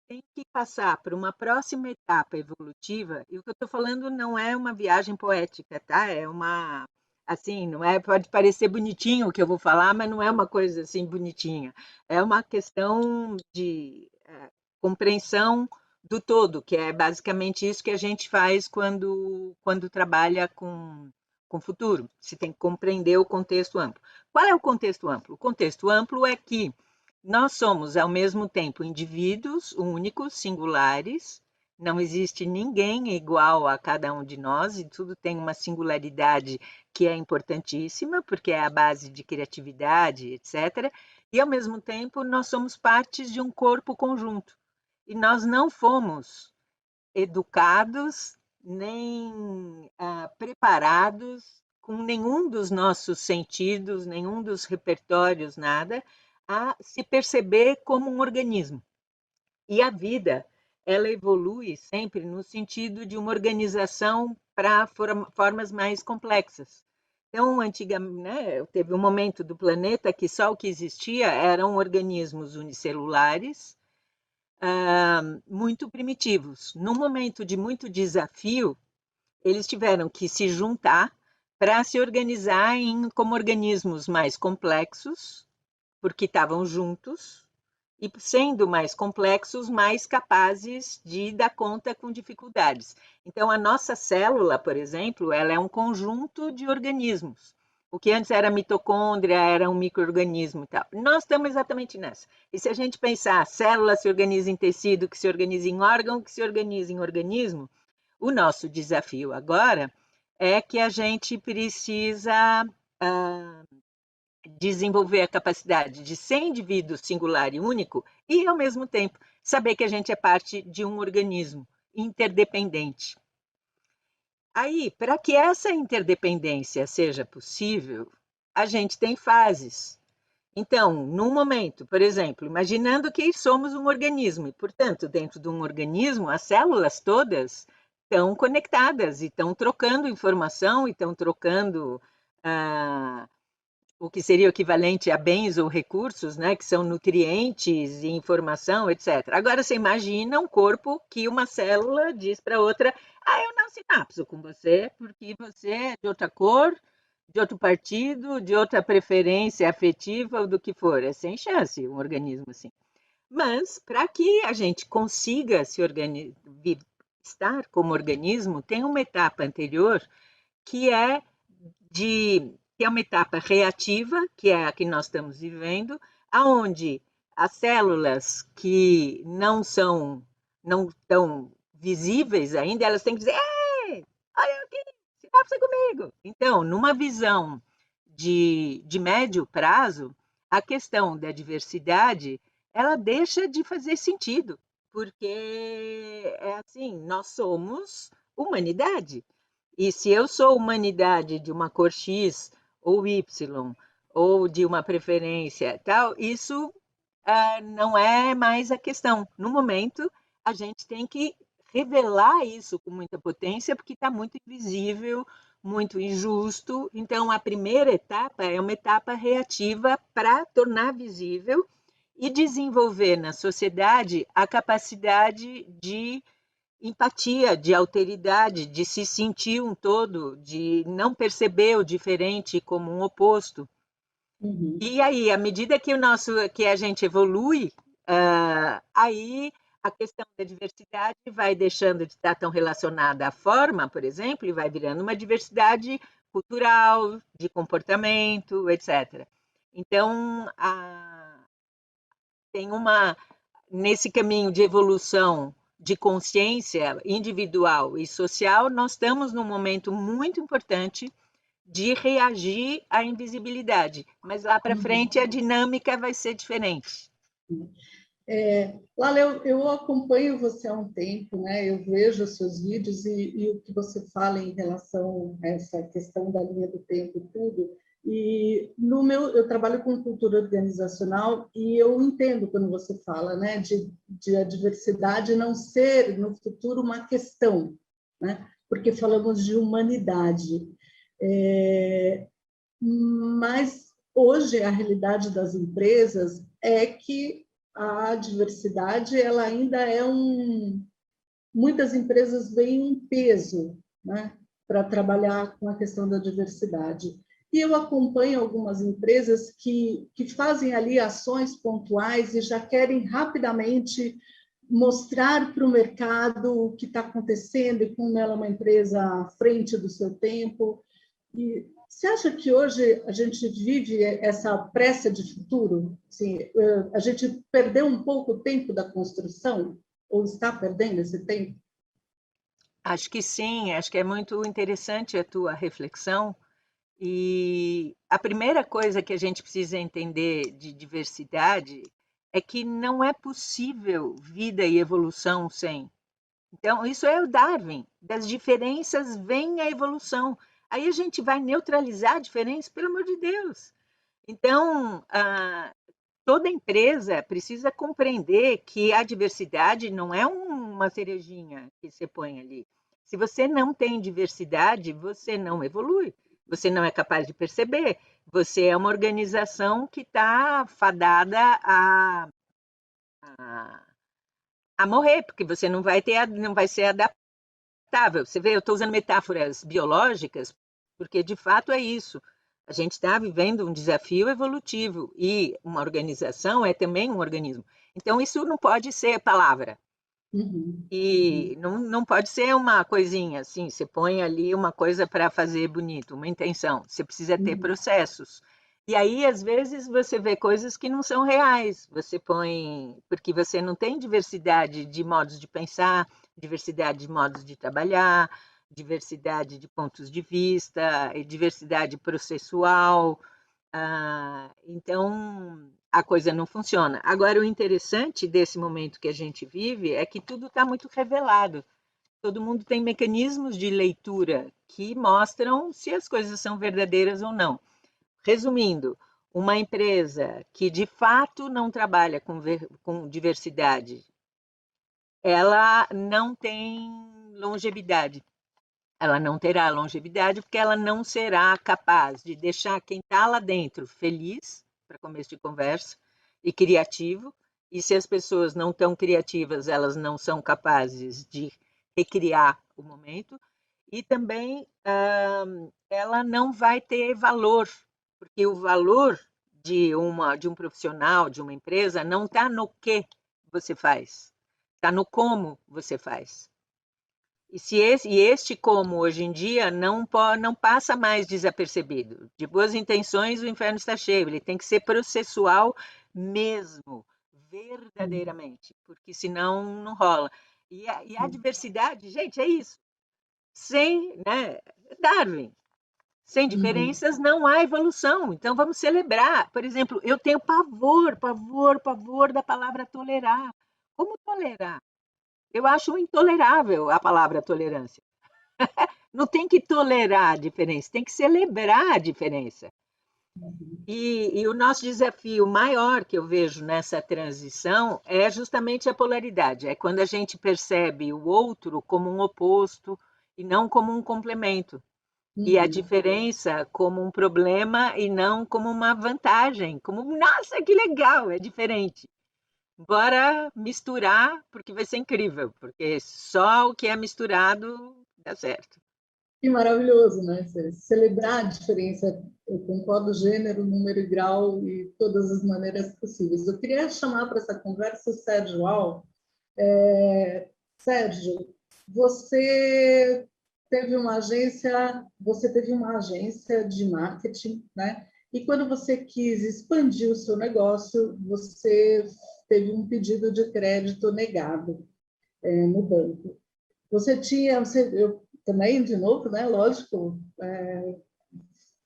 tem que passar por uma próxima etapa evolutiva, e o que eu estou falando não é uma viagem poética, tá? É uma, assim, não é, pode parecer bonitinho o que eu vou falar, mas não é uma coisa assim bonitinha. É uma questão de compreensão do todo, que é basicamente isso que a gente faz quando trabalha com o futuro. Se tem que compreender o contexto amplo. Qual é o contexto amplo? O contexto amplo é que nós somos, ao mesmo tempo, indivíduos únicos, singulares, não existe ninguém igual a cada um de nós, e tudo tem uma singularidade que é importantíssima, porque é a base de criatividade, etc. E, ao mesmo tempo, nós somos partes de um corpo conjunto. E nós não fomos educados nem preparados com nenhum dos nossos sentidos, nenhum dos repertórios, nada, a se perceber como um organismo. E a vida, ela evolui sempre no sentido de uma organização para formas mais complexas. Então, antigamente, né, teve um momento do planeta que só o que existia eram organismos unicelulares, muito primitivos. Num momento de muito desafio, eles tiveram que se juntar para se organizar como organismos mais complexos, porque estavam juntos, e sendo mais complexos, mais capazes de dar conta com dificuldades. Então, a nossa célula, por exemplo, ela é um conjunto de organismos. O que antes era mitocôndria, era um micro-organismo e tal. Nós estamos exatamente nessa. E se a gente pensar, célula se organiza em tecido, que se organiza em órgão, que se organiza em organismo, o nosso desafio agora é que a gente precisa desenvolver a capacidade de ser indivíduo singular e único e, ao mesmo tempo, saber que a gente é parte de um organismo interdependente. Aí, para que essa interdependência seja possível, a gente tem fases. Então, num momento, por exemplo, imaginando que somos um organismo e, portanto, dentro de um organismo, as células todas estão conectadas e estão trocando informação e estão trocando o que seria o equivalente a bens ou recursos, né, que são nutrientes e informação, etc. Agora, você imagina um corpo que uma célula diz para outra, eu não sinapso com você, porque você é de outra cor, de outro partido, de outra preferência afetiva ou do que for. É sem chance um organismo assim. Mas, para que a gente consiga estar como organismo, tem uma etapa anterior que é uma etapa reativa, que é a que nós estamos vivendo, aonde as células que não tão visíveis ainda, elas têm que dizer, ei, olha aqui, sinapse comigo. Então, numa visão de médio prazo, a questão da diversidade, ela deixa de fazer sentido, porque é assim, nós somos humanidade. E se eu sou humanidade de uma cor X ou Y, ou de uma preferência tal, isso não é mais a questão. No momento, a gente tem que revelar isso com muita potência, porque está muito invisível, muito injusto. Então, a primeira etapa é uma etapa reativa para tornar visível e desenvolver na sociedade a capacidade de empatia, de alteridade, de se sentir um todo, de não perceber o diferente como um oposto. Uhum. E aí, à medida que a gente evolui, aí a questão da diversidade vai deixando de estar tão relacionada à forma, por exemplo, e vai virando uma diversidade cultural, de comportamento, etc. Então, tem nesse caminho de evolução de consciência individual e social, nós estamos num momento muito importante de reagir à invisibilidade, mas lá para frente a dinâmica vai ser diferente. Lala, eu acompanho você há um tempo, né? Eu vejo os seus vídeos e o que você fala em relação a essa questão da linha do tempo e tudo. E eu trabalho com cultura organizacional e eu entendo quando você fala, né, de a diversidade não ser no futuro uma questão, né? Porque falamos de humanidade. Mas hoje a realidade das empresas é que a diversidade ela ainda é muitas empresas veem um peso, né, para trabalhar com a questão da diversidade. E eu acompanho algumas empresas que fazem ali ações pontuais e já querem rapidamente mostrar para o mercado o que está acontecendo e como ela é uma empresa à frente do seu tempo. E você acha que hoje a gente vive essa pressa de futuro? Assim, a gente perdeu um pouco o tempo da construção? Ou está perdendo esse tempo? Acho que sim, acho que é muito interessante a tua reflexão. E a primeira coisa que a gente precisa entender de diversidade é que não é possível vida e evolução sem. Então, isso é o Darwin. Das diferenças vem a evolução. Aí a gente vai neutralizar a diferença, pelo amor de Deus. Então, toda empresa precisa compreender que a diversidade não é uma cerejinha que você põe ali. Se você não tem diversidade, você não evolui. Você não é capaz de perceber. Você é uma organização que está fadada a morrer, porque você não vai ser adaptável. Você vê, eu estou usando metáforas biológicas, porque de fato é isso. A gente está vivendo um desafio evolutivo e uma organização é também um organismo. Então, isso não pode ser palavra. E não pode ser uma coisinha assim, você põe ali uma coisa para fazer bonito, uma intenção. Você precisa ter processos. E aí, às vezes, você vê coisas que não são reais. Você põe... Porque você não tem diversidade de modos de pensar, diversidade de modos de trabalhar, diversidade de pontos de vista, e diversidade processual. Então, a coisa não funciona. Agora, o interessante desse momento que a gente vive é que tudo está muito revelado. Todo mundo tem mecanismos de leitura que mostram se as coisas são verdadeiras ou não. Resumindo, uma empresa que de fato não trabalha com diversidade, ela não tem longevidade. Ela não terá longevidade porque ela não será capaz de deixar quem está lá dentro feliz, para começo de conversa, e criativo. E se as pessoas não estão criativas, elas não são capazes de recriar o momento. E também ela não vai ter valor, porque o valor de um profissional, de uma empresa, não está no que você faz, está no como você faz. E este como hoje em dia não passa mais desapercebido. De boas intenções o inferno está cheio, ele tem que ser processual mesmo, verdadeiramente, porque senão não rola. E a diversidade, gente, é isso. Sem, né, Darwin, sem diferenças não há evolução. Então vamos celebrar. Por exemplo, eu tenho pavor da palavra tolerar. Como tolerar? Eu acho intolerável a palavra tolerância. Não tem que tolerar a diferença, tem que celebrar a diferença. E o nosso desafio maior que eu vejo nessa transição é justamente a polaridade. É quando a gente percebe o outro como um oposto e não como um complemento. E a diferença como um problema e não como uma vantagem. Como, nossa, que legal, é diferente. Bora misturar, porque vai ser incrível, porque só o que é misturado dá certo. Que maravilhoso, né? Celebrar a diferença, eu concordo, gênero, número e grau e todas as maneiras possíveis. Eu queria chamar para essa conversa o Sérgio Al. Sérgio, você teve uma agência de marketing, né? E quando você quis expandir o seu negócio, você teve um pedido de crédito negado no banco. Eu também, de novo, né? Lógico,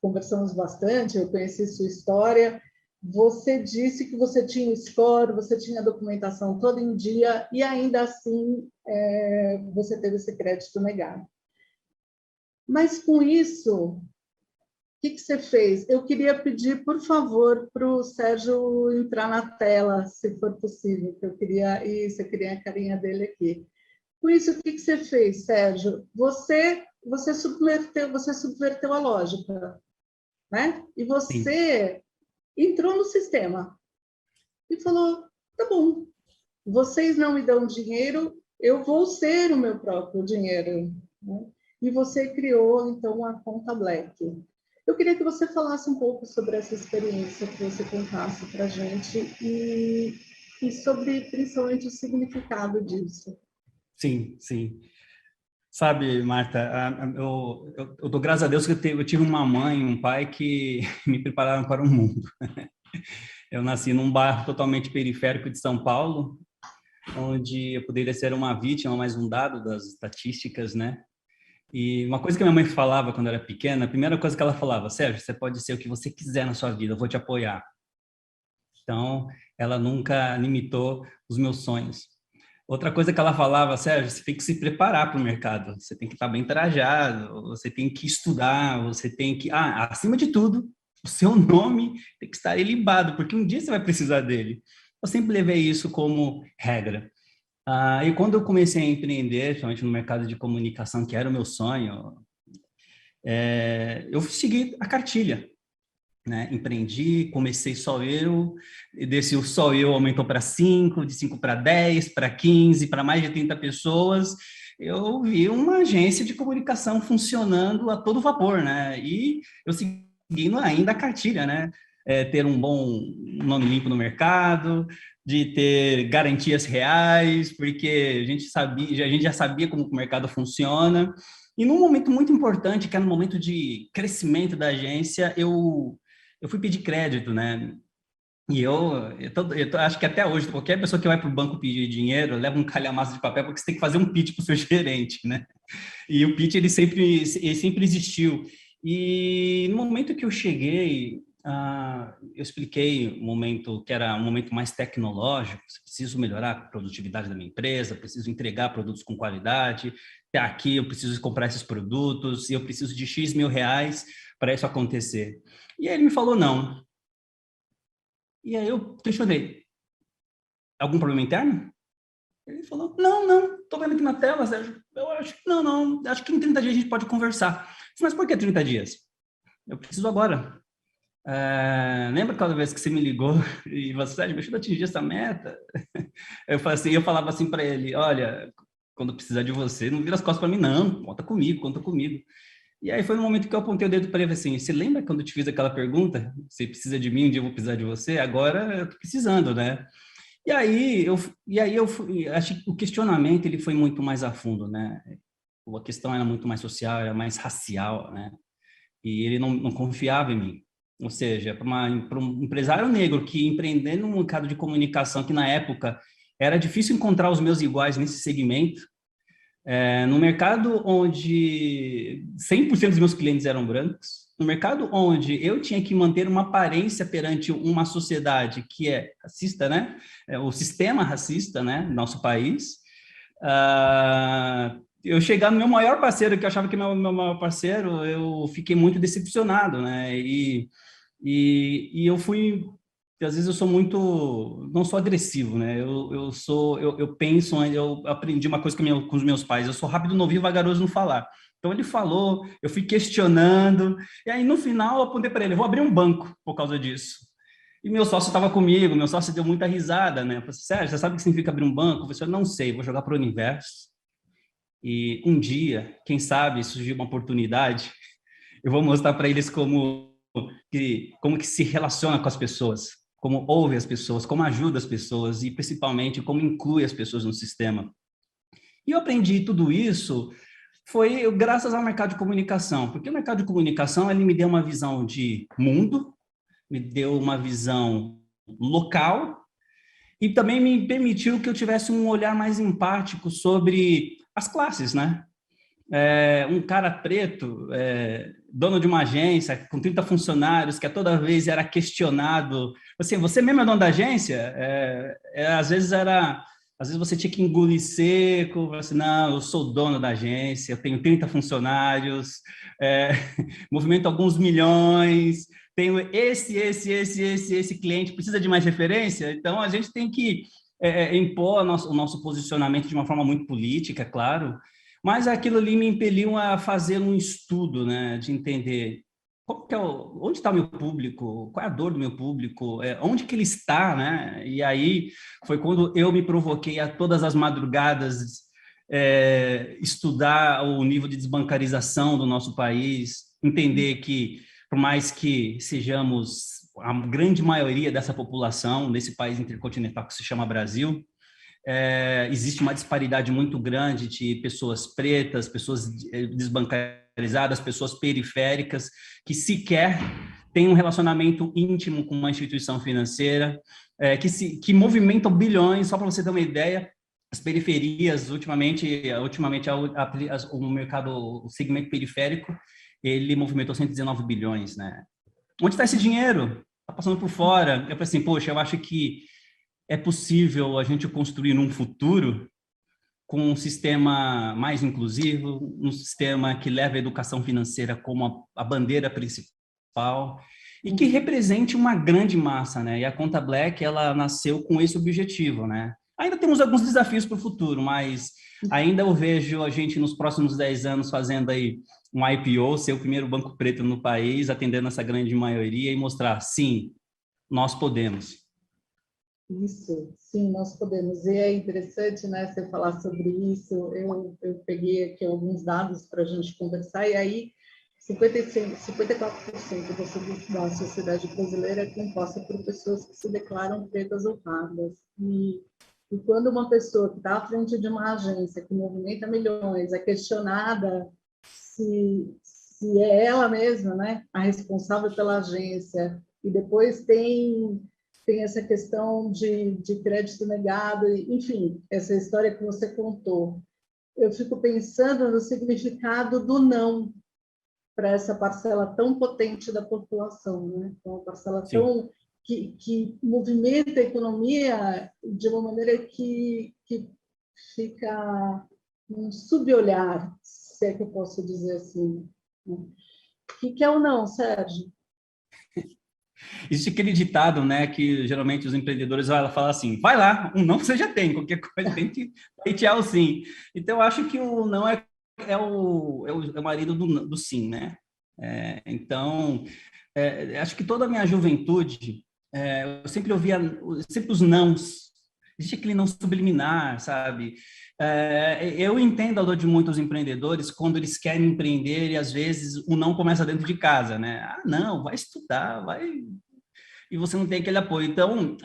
conversamos bastante, eu conheci sua história, você disse que você tinha o score, você tinha a documentação toda em dia, e ainda assim você teve esse crédito negado. Mas com isso, o que você fez? Eu queria pedir, por favor, para o Sérgio entrar na tela, se for possível, que eu queria a carinha dele aqui. Com isso, o que você fez, Sérgio? Você subverteu a lógica, né? E você entrou no sistema e falou, tá bom, vocês não me dão dinheiro, eu vou ser o meu próprio dinheiro, né? E você criou, então, a Conta Black. Eu queria que você falasse um pouco sobre essa experiência, que você contasse para a gente e sobre, principalmente, o significado disso. Sim, sim. Sabe, Marta, eu dou graças a Deus que eu tive uma mãe e um pai que me prepararam para o mundo. Eu nasci num bairro totalmente periférico de São Paulo, onde eu poderia ser uma vítima, mais um dado das estatísticas, né? E uma coisa que minha mãe falava quando eu era pequena, a primeira coisa que ela falava, Sérgio, você pode ser o que você quiser na sua vida, eu vou te apoiar. Então, ela nunca limitou os meus sonhos. Outra coisa que ela falava, Sérgio, você tem que se preparar para o mercado, você tem que estar bem trajado, você tem que estudar, você tem que... acima de tudo, o seu nome tem que estar ilibado, porque um dia você vai precisar dele. Eu sempre levei isso como regra. E quando eu comecei a empreender, principalmente no mercado de comunicação, que era o meu sonho, eu segui a cartilha, né? Empreendi, comecei só eu, e desse só eu aumentou para 5, de 5 para 10, para 15, para mais de 30 pessoas. Eu vi uma agência de comunicação funcionando a todo vapor, né? E eu seguindo ainda a cartilha, né? Ter um bom nome limpo no mercado, de ter garantias reais, porque a gente já sabia como o mercado funciona. E num momento muito importante, que era no momento de crescimento da agência, eu fui pedir crédito, né? E eu acho que até hoje, qualquer pessoa que vai para o banco pedir dinheiro, leva um calhamaço de papel, porque você tem que fazer um pitch para o seu gerente, né? E o pitch, ele sempre existiu. E no momento que eu cheguei, eu expliquei um momento que era um momento mais tecnológico, preciso melhorar a produtividade da minha empresa, preciso entregar produtos com qualidade, aqui eu preciso comprar esses produtos, e eu preciso de X mil reais para isso acontecer. E aí ele me falou não. E aí eu questionei, algum problema interno? Ele falou, não, estou vendo aqui na tela, Sérgio, eu acho que não, acho que em 30 dias a gente pode conversar. Mas por que 30 dias? Eu preciso agora. Lembra cada vez que você me ligou e você, Sérgio, me ajuda a atingir essa meta? Eu falava assim para ele, olha, quando precisar de você, não vira as costas para mim, não, conta comigo. E aí foi no momento que eu apontei o dedo para ele assim, você lembra quando eu te fiz aquela pergunta? Você precisa de mim, um dia eu vou precisar de você? Agora eu tô precisando, né? E aí eu acho que o questionamento ele foi muito mais a fundo, né? A questão era muito mais social, era mais racial, né? E ele não confiava em mim. Ou seja, para um empresário negro que empreendendo no mercado de comunicação, que na época era difícil encontrar os meus iguais nesse segmento, no mercado onde 100% dos meus clientes eram brancos, no mercado onde eu tinha que manter uma aparência perante uma sociedade que é racista, né? O sistema racista, né? No nosso país. Eu chegar no meu maior parceiro, que eu achava que meu maior parceiro, eu fiquei muito decepcionado, né? E eu fui... Às vezes eu sou muito, não sou agressivo, né? Eu penso, eu aprendi uma coisa com os meus pais, eu sou rápido no ouvir e vagaroso no falar. Então ele falou, eu fui questionando, e aí no final eu apontei para ele, eu vou abrir um banco por causa disso. E meu sócio estava comigo, meu sócio deu muita risada, né? Eu falei, Sérgio, você sabe o que significa abrir um banco? Eu falei, não sei, vou jogar para o universo. E um dia, quem sabe, surgir uma oportunidade, eu vou mostrar para eles como que se relaciona com as pessoas, como ouve as pessoas, como ajuda as pessoas e, principalmente, como inclui as pessoas no sistema. E eu aprendi tudo isso foi graças ao mercado de comunicação, porque o mercado de comunicação ele me deu uma visão de mundo, me deu uma visão local e também me permitiu que eu tivesse um olhar mais empático sobre as classes, né? um cara preto, dono de uma agência, com 30 funcionários, que toda vez era questionado, assim, você mesmo é dono da agência? Às vezes você tinha que engolir seco, assim, não, eu sou dono da agência, eu tenho 30 funcionários, movimento alguns milhões, tenho esse cliente, precisa de mais referência? Então, a gente tem que impor o nosso posicionamento de uma forma muito política, claro, mas aquilo ali me impeliu a fazer um estudo, né, de entender onde está o meu público, qual é a dor do meu público, onde que ele está, né? E aí foi quando eu me provoquei a todas as madrugadas estudar o nível de desbancarização do nosso país, entender que, por mais que sejamos a grande maioria dessa população, nesse país intercontinental que se chama Brasil, existe uma disparidade muito grande de pessoas pretas, pessoas desbancarizadas, pessoas periféricas, que sequer têm um relacionamento íntimo com uma instituição financeira, que movimentam bilhões. Só para você ter uma ideia, as periferias, ultimamente o mercado, o segmento periférico, ele movimentou 119 bilhões, né? Onde está esse dinheiro? Está passando por fora. Eu falei assim, poxa, eu acho que é possível a gente construir um futuro com um sistema mais inclusivo, um sistema que leva a educação financeira como a bandeira principal e que represente uma grande massa, né? E a Conta Black, ela nasceu com esse objetivo, né? Ainda temos alguns desafios para o futuro, mas ainda eu vejo a gente nos próximos 10 anos fazendo aí um IPO, ser o primeiro banco preto no país, atendendo essa grande maioria e mostrar, sim, nós podemos. Isso, sim, nós podemos. E é interessante, né, você falar sobre isso. Eu peguei aqui alguns dados para a gente conversar, e aí 54% da sociedade brasileira é composta por pessoas que se declaram pretas ou pardas. E quando uma pessoa que está à frente de uma agência que movimenta milhões é questionada se é ela mesma, né, a responsável pela agência, e depois tem essa questão de crédito negado, enfim, essa história que você contou. Eu fico pensando no significado do não para essa parcela tão potente da população, né? Uma parcela tão que movimenta a economia de uma maneira que fica um subolhar, se é que eu posso dizer assim. O que é o não, Sérgio? Existe aquele ditado, né, que geralmente os empreendedores falam assim, vai lá, um não você já tem, qualquer coisa tem que pleitear o sim. Então, eu acho que o não é o marido do sim, né? Então, acho que toda a minha juventude, eu sempre ouvia sempre os nãos. Existe aquele não subliminar, sabe? Eu entendo a dor de muitos empreendedores quando eles querem empreender e, às vezes, o não começa dentro de casa, né? Ah, não, vai estudar, vai... E você não tem aquele apoio. Então,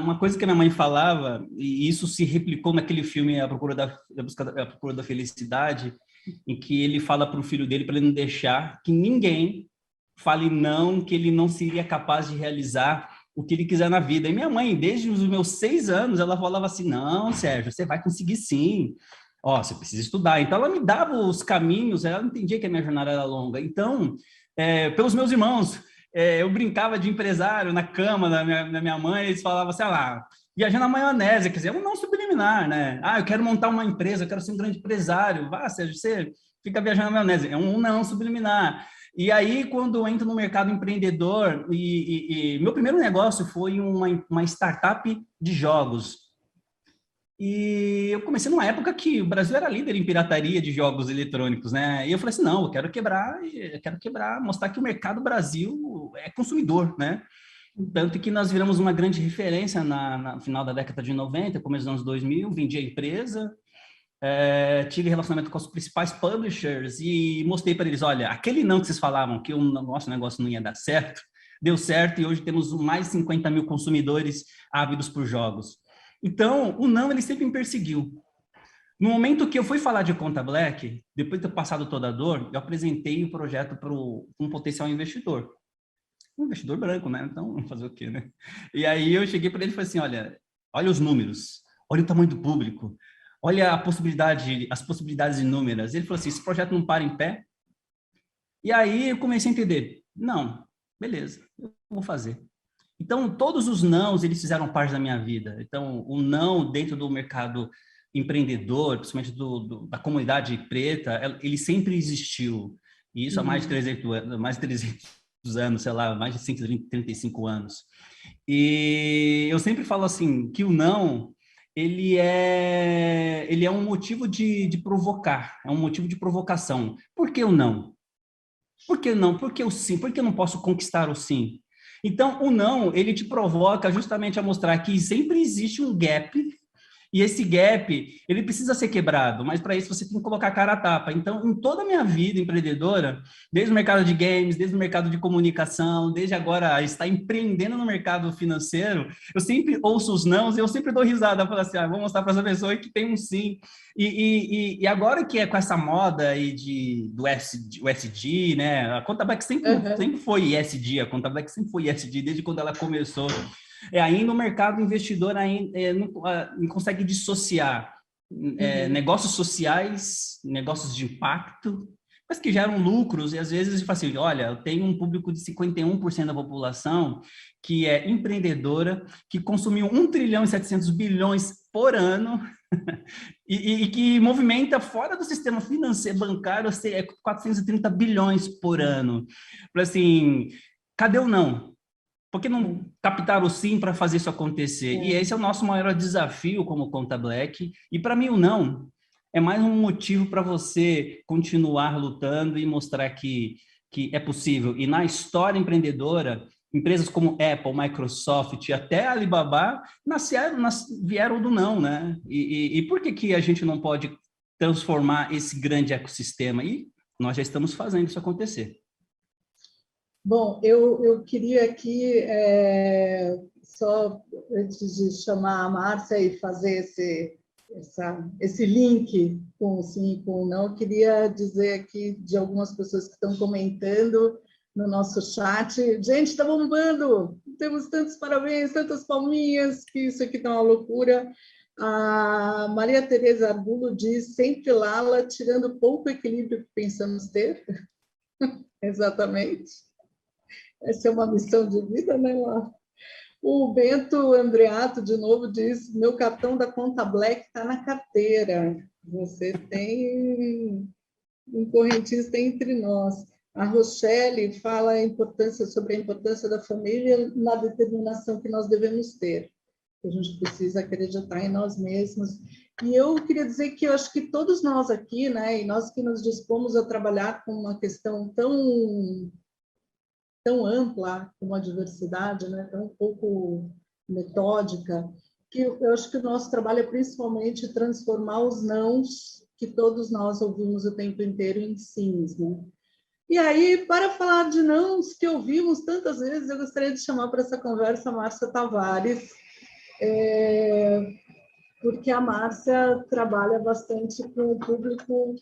uma coisa que a minha mãe falava, e isso se replicou naquele filme A Procura da Felicidade, em que ele fala para o filho dele para ele não deixar que ninguém fale não, que ele não seria capaz de realizar o que ele quiser na vida. E minha mãe, desde os meus 6 anos, ela falava assim, não, Sérgio, você vai conseguir sim. Ó, você precisa estudar. Então, ela me dava os caminhos, ela entendia que a minha jornada era longa. Então, pelos meus irmãos, eu brincava de empresário na cama da minha mãe, eles falavam assim, lá, viajando na maionese, quer dizer, um não subliminar, né? Ah, eu quero montar uma empresa, eu quero ser um grande empresário. Vá, Sérgio, você fica viajando na maionese. É um não subliminar. E aí, quando eu entro no mercado empreendedor, e meu primeiro negócio foi uma startup de jogos. E eu comecei numa época que o Brasil era líder em pirataria de jogos eletrônicos, né? E eu falei assim, não, eu quero quebrar, mostrar que o mercado Brasil é consumidor, né? Tanto que nós viramos uma grande referência no final da década de 90, começo dos anos 2000, vendi a empresa, tive relacionamento com os principais publishers e mostrei para eles, olha, aquele não que vocês falavam que o nosso negócio não ia dar certo, deu certo e hoje temos mais de 50 mil consumidores ávidos por jogos. Então, o não, ele sempre me perseguiu. No momento que eu fui falar de Conta Black, depois de ter passado toda a dor, eu apresentei o projeto para um potencial investidor. Um investidor branco, né? Então, fazer o quê, né? E aí eu cheguei para ele e falei assim, olha os números, olha o tamanho do público, olha as possibilidades inúmeras. Ele falou assim, esse projeto não para em pé? E aí eu comecei a entender, não, beleza, eu vou fazer. Então, todos os nãos, eles fizeram parte da minha vida. Então, o não dentro do mercado empreendedor, principalmente da comunidade preta, ele sempre existiu. E isso há mais de 300 anos, sei lá, mais de 135 anos. E eu sempre falo assim, que o não, ele é um motivo de provocar, é um motivo de provocação. Por que o não? Por que não? Por que o sim? Por que eu não posso conquistar o sim? Então, o não, ele te provoca justamente a mostrar que sempre existe um gap, e esse gap, ele precisa ser quebrado, mas para isso você tem que colocar a cara a tapa. Então, em toda a minha vida empreendedora, desde o mercado de games, desde o mercado de comunicação, desde agora estar empreendendo no mercado financeiro, eu sempre ouço os nãos e eu sempre dou risada, falo assim, vou mostrar para essa pessoa que tem um sim. E agora que é com essa moda aí do USD, né? A Conta Black sempre foi ESG, a Conta Black sempre foi ESG, desde quando ela começou. Ainda o mercado investidor não consegue dissociar negócios sociais, negócios de impacto, mas que geram lucros, e às vezes fala assim, olha, eu tenho um público de 51% da população que é empreendedora, que consumiu 1 trilhão e 700 bilhões por ano, e que movimenta fora do sistema financeiro bancário 430 bilhões por ano. Assim, cadê o não? Por que não captar o sim para fazer isso acontecer? E esse é o nosso maior desafio como Conta Black. E para mim o não é mais um motivo para você continuar lutando e mostrar que é possível. E na história empreendedora, empresas como Apple, Microsoft e até Alibaba vieram do não, né? E por que a gente não pode transformar esse grande ecossistema? E nós já estamos fazendo isso acontecer. Bom, eu queria aqui, só antes de chamar a Márcia e fazer esse link com o sim e com o não, eu queria dizer aqui de algumas pessoas que estão comentando no nosso chat. Gente, está bombando! Temos tantos parabéns, tantas palminhas, que isso aqui está uma loucura. A Maria Tereza Arbulo diz, sempre Lala, tirando pouco equilíbrio que pensamos ter. Exatamente. Essa é uma missão de vida, né, Lá? O Bento Andreato, de novo, diz, meu cartão da Conta Black está na carteira. Você tem um correntista entre nós. A Rochelle fala sobre a importância da família na determinação que nós devemos ter. A gente precisa acreditar em nós mesmos. E eu queria dizer que eu acho que todos nós aqui, né, e nós que nos dispomos a trabalhar com uma questão tão ampla como a diversidade, né, tão pouco metódica, que eu acho que o nosso trabalho é principalmente transformar os nãos que todos nós ouvimos o tempo inteiro em sims, né? E aí, para falar de nãos que ouvimos tantas vezes, eu gostaria de chamar para essa conversa a Márcia Tavares, porque a Márcia trabalha bastante com o público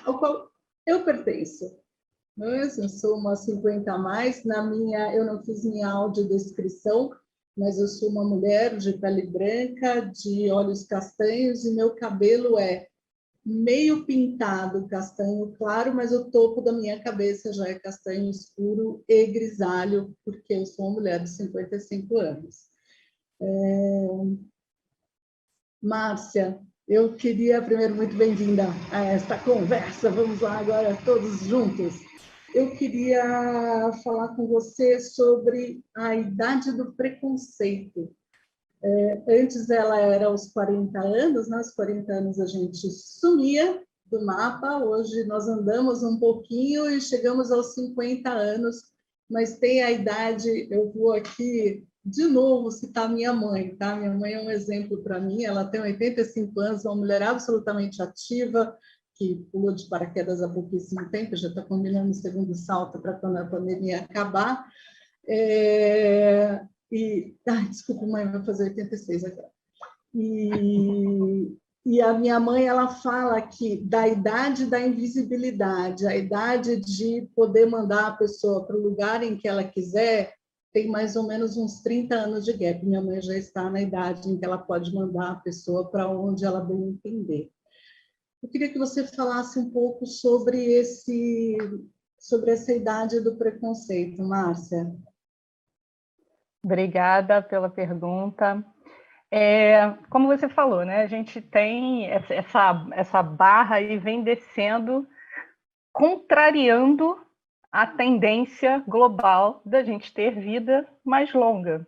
ao qual eu pertenço. Eu sou uma 50 a mais, eu não fiz minha audiodescrição, mas eu sou uma mulher de pele branca, de olhos castanhos, e meu cabelo é meio pintado castanho claro, mas o topo da minha cabeça já é castanho escuro e grisalho, porque eu sou uma mulher de 55 anos. Márcia, eu queria, primeiro, muito bem-vinda a esta conversa, vamos lá agora todos juntos. Eu queria falar com você sobre a idade do preconceito. Antes ela era aos 40 anos, né? Aos 40 anos a gente sumia do mapa, hoje nós andamos um pouquinho e chegamos aos 50 anos, mas tem a idade, eu vou aqui de novo citar minha mãe, tá? Minha mãe é um exemplo para mim, ela tem 85 anos, uma mulher absolutamente ativa, que pulou de paraquedas há pouquíssimo tempo, já está combinando o segundo salto para quando a pandemia acabar. Desculpa, mãe, vai fazer 86 agora. E a minha mãe, ela fala que da idade da invisibilidade, a idade de poder mandar a pessoa para o lugar em que ela quiser, tem mais ou menos uns 30 anos de gap. Minha mãe já está na idade em que ela pode mandar a pessoa para onde ela bem entender. Eu queria que você falasse um pouco sobre essa idade do preconceito, Márcia. Obrigada pela pergunta. Como você falou, né, a gente tem essa barra e vem descendo, contrariando a tendência global da gente ter vida mais longa.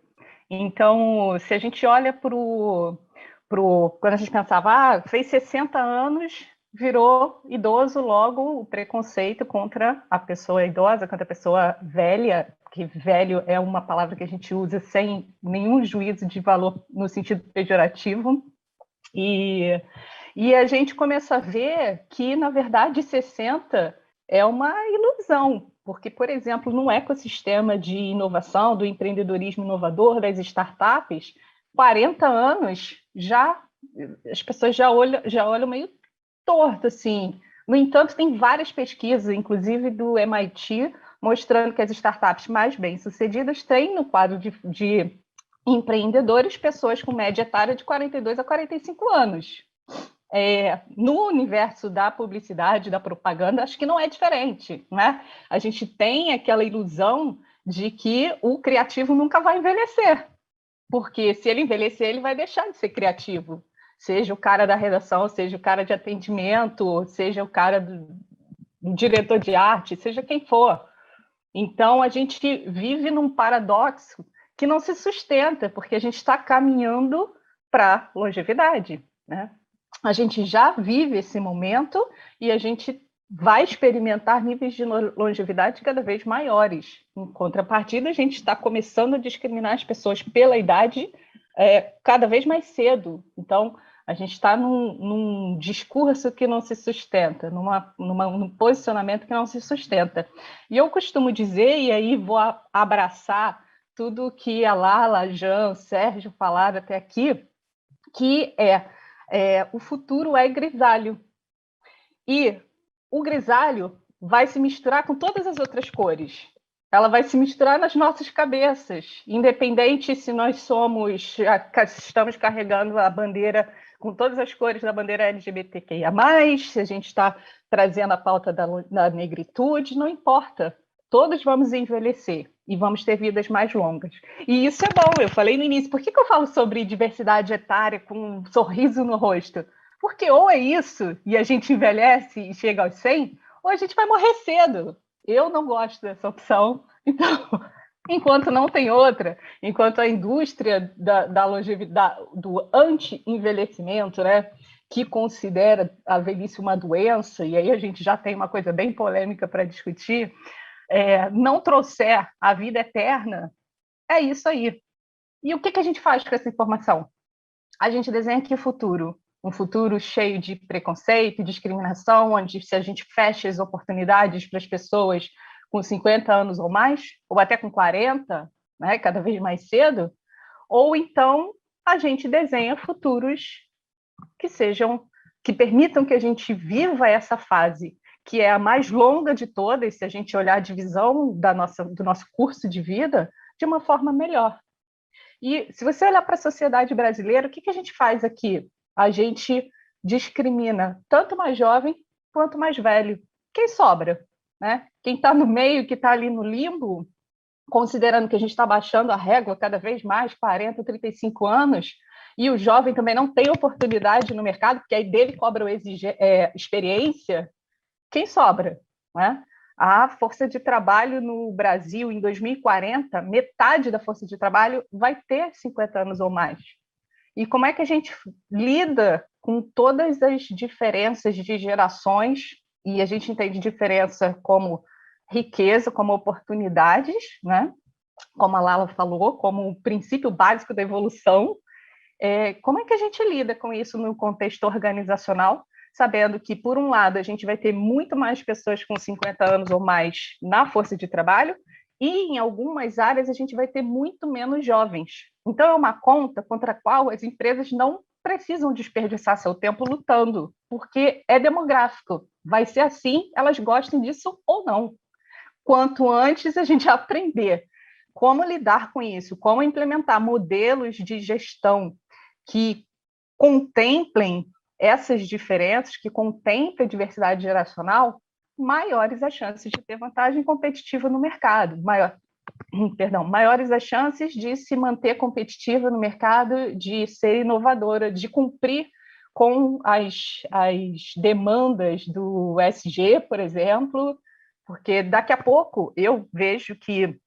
Então, se a gente olha quando a gente pensava, fez 60 anos, virou idoso, logo o preconceito contra a pessoa idosa, contra a pessoa velha, que velho é uma palavra que a gente usa sem nenhum juízo de valor no sentido pejorativo, e a gente começa a ver que, na verdade, 60 é uma ilusão, porque, por exemplo, no ecossistema de inovação, do empreendedorismo inovador, das startups, 40 anos, as pessoas já olham meio torto, assim. No entanto, tem várias pesquisas, inclusive do MIT, mostrando que as startups mais bem-sucedidas têm no quadro de empreendedores pessoas com média etária de 42 a 45 anos. No universo da publicidade, da propaganda, acho que não é diferente, né? A gente tem aquela ilusão de que o criativo nunca vai envelhecer, porque se ele envelhecer, ele vai deixar de ser criativo. Seja o cara da redação, seja o cara de atendimento, seja o cara do diretor de arte, seja quem for. Então, a gente vive num paradoxo que não se sustenta, porque a gente está caminhando para longevidade, né? A gente já vive esse momento e a gente vai experimentar níveis de longevidade cada vez maiores. Em contrapartida, a gente está começando a discriminar as pessoas pela idade cada vez mais cedo. Então, a gente está num discurso que não se sustenta, num posicionamento que não se sustenta. E eu costumo dizer, e aí vou abraçar tudo que a Lala, a Jan, o Sérgio falaram até aqui, que o futuro é grisalho. E o grisalho vai se misturar com todas as outras cores. Ela vai se misturar nas nossas cabeças, independente se nós estamos carregando a bandeira com todas as cores da bandeira LGBTQIA+, se a gente está trazendo a pauta da negritude, não importa. Todos vamos envelhecer e vamos ter vidas mais longas. E isso é bom, eu falei no início. Por que eu falo sobre diversidade etária com um sorriso no rosto? Porque ou é isso, e a gente envelhece e chega aos 100, ou a gente vai morrer cedo. Eu não gosto dessa opção. Então, enquanto não tem outra, enquanto a indústria da longevidade, do anti-envelhecimento, né, que considera a velhice uma doença, e aí a gente já tem uma coisa bem polêmica para discutir, não trouxer a vida eterna, é isso aí. E o que a gente faz com essa informação? A gente desenha aqui o futuro, um futuro cheio de preconceito, discriminação, onde se a gente fecha as oportunidades para as pessoas com 50 anos ou mais, ou até com 40, né, cada vez mais cedo, ou então a gente desenha futuros que permitam que a gente viva essa fase, que é a mais longa de todas, se a gente olhar a divisão do nosso curso de vida, de uma forma melhor. E se você olhar para a sociedade brasileira, o que a gente faz aqui? A gente discrimina tanto mais jovem quanto mais velho. Quem sobra? Né? Quem está no meio, que está ali no limbo, considerando que a gente está baixando a régua cada vez mais, 40, 35 anos, e o jovem também não tem oportunidade no mercado, porque aí dele cobram experiência, quem sobra? Né? A força de trabalho no Brasil, em 2040, metade da força de trabalho vai ter 50 anos ou mais. E como é que a gente lida com todas as diferenças de gerações? E a gente entende diferença como riqueza, como oportunidades, né? Como a Lala falou, como o princípio básico da evolução. Como é que a gente lida com isso no contexto organizacional, sabendo que, por um lado, a gente vai ter muito mais pessoas com 50 anos ou mais na força de trabalho, e em algumas áreas a gente vai ter muito menos jovens. Então, é uma conta contra a qual as empresas não precisam desperdiçar seu tempo lutando, porque é demográfico. Vai ser assim, elas gostem disso ou não. Quanto antes a gente aprender como lidar com isso, como implementar modelos de gestão que contemplem essas diferenças, que contemplem a diversidade geracional, maiores as chances de ter vantagem competitiva no mercado, maiores as chances de se manter competitiva no mercado, de ser inovadora, de cumprir com as demandas do ESG, por exemplo, porque daqui a pouco eu vejo que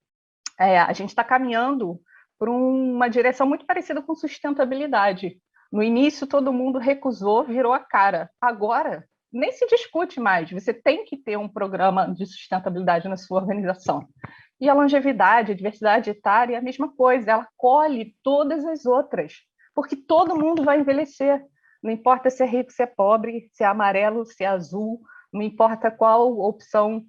a gente está caminhando por uma direção muito parecida com sustentabilidade. No início, todo mundo recusou, virou a cara. Agora, nem se discute mais. Você tem que ter um programa de sustentabilidade na sua organização. E a longevidade, a diversidade etária é a mesma coisa. Ela colhe todas as outras, porque todo mundo vai envelhecer. Não importa se é rico, se é pobre, se é amarelo, se é azul, não importa qual opção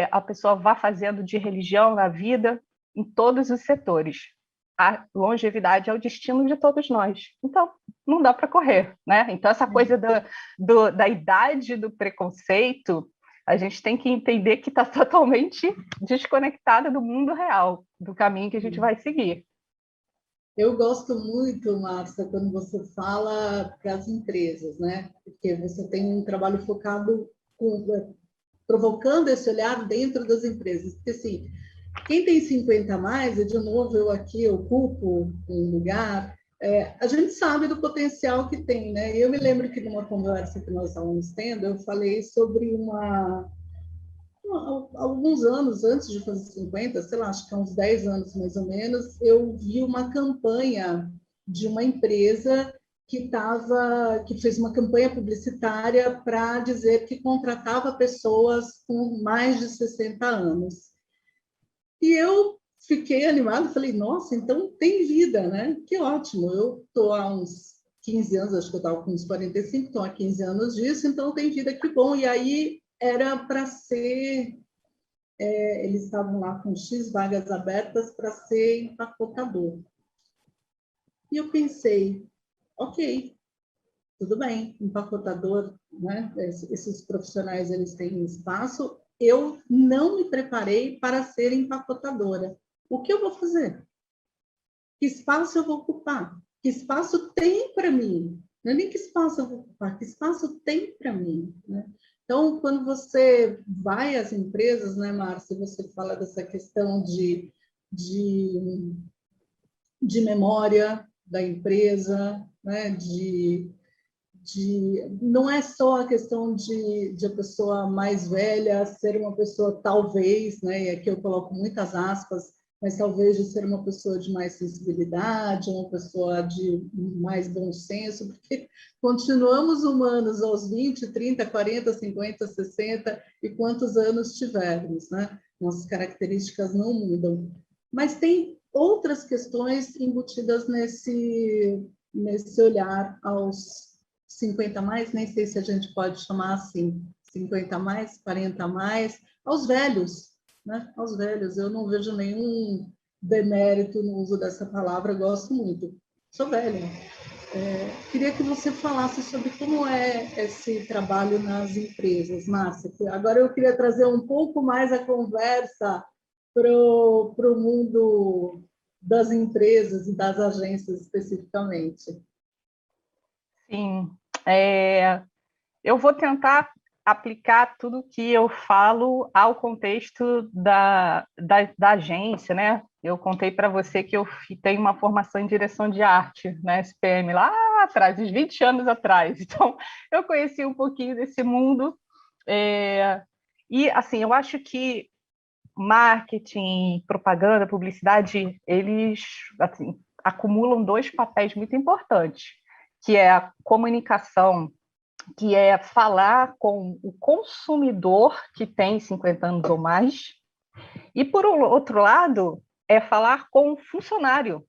a pessoa vá fazendo de religião na vida, em todos os setores. A longevidade é o destino de todos nós. Então, não dá para correr, né? Então, essa coisa da idade do preconceito, a gente tem que entender que está totalmente desconectada do mundo real, do caminho que a gente vai seguir. Eu gosto muito, Márcia, quando você fala para as empresas, né? Porque você tem um trabalho focado, provocando esse olhar dentro das empresas. Porque, assim, quem tem 50 a mais, e de novo eu aqui ocupo um lugar, a gente sabe do potencial que tem, né? E eu me lembro que numa conversa que nós estávamos tendo, eu falei sobre alguns anos antes de fazer 50, sei lá, acho que há uns 10 anos mais ou menos, eu vi uma campanha de uma empresa que fez uma campanha publicitária para dizer que contratava pessoas com mais de 60 anos. E eu fiquei animada, falei, nossa, então tem vida, né? Que ótimo, eu estou há uns 15 anos, acho que eu estava com uns 45, estou há 15 anos disso, então tem vida, que bom. E aí era para ser, eles estavam lá com X vagas abertas para ser empacotador. E eu pensei, ok, tudo bem, empacotador, né? Esses profissionais, eles têm espaço. Eu não me preparei para ser empacotadora. O que eu vou fazer? Que espaço eu vou ocupar? Que espaço tem para mim? Não é nem que espaço eu vou ocupar, que espaço tem para mim, né? Então, quando você vai às empresas, né, Márcia, você fala dessa questão de memória da empresa, né, não é só a questão de a pessoa mais velha ser uma pessoa, talvez, né, e aqui eu coloco muitas aspas, mas talvez de ser uma pessoa de mais sensibilidade, uma pessoa de mais bom senso, porque continuamos humanos aos 20, 30, 40, 50, 60 e quantos anos tivermos, né? Nossas características não mudam. Mas tem outras questões embutidas nesse olhar aos 50 a mais, nem sei se a gente pode chamar assim, 50 a mais, 40 a mais, aos velhos, né? Aos velhos. Eu não vejo nenhum demérito no uso dessa palavra, gosto muito. Sou velha. Queria que você falasse sobre como é esse trabalho nas empresas, Márcia. Agora eu queria trazer um pouco mais a conversa para o mundo das empresas e das agências especificamente. Sim, eu vou tentar aplicar tudo o que eu falo ao contexto da agência, né? Eu contei para você que eu tenho uma formação em direção de arte na SPM lá atrás, uns 20 anos atrás. Então, eu conheci um pouquinho desse mundo. E, assim, eu acho que marketing, propaganda, publicidade, eles assim, acumulam dois papéis muito importantes, que é a comunicação, que é falar com o consumidor que tem 50 anos ou mais, e, por outro lado, é falar com o funcionário,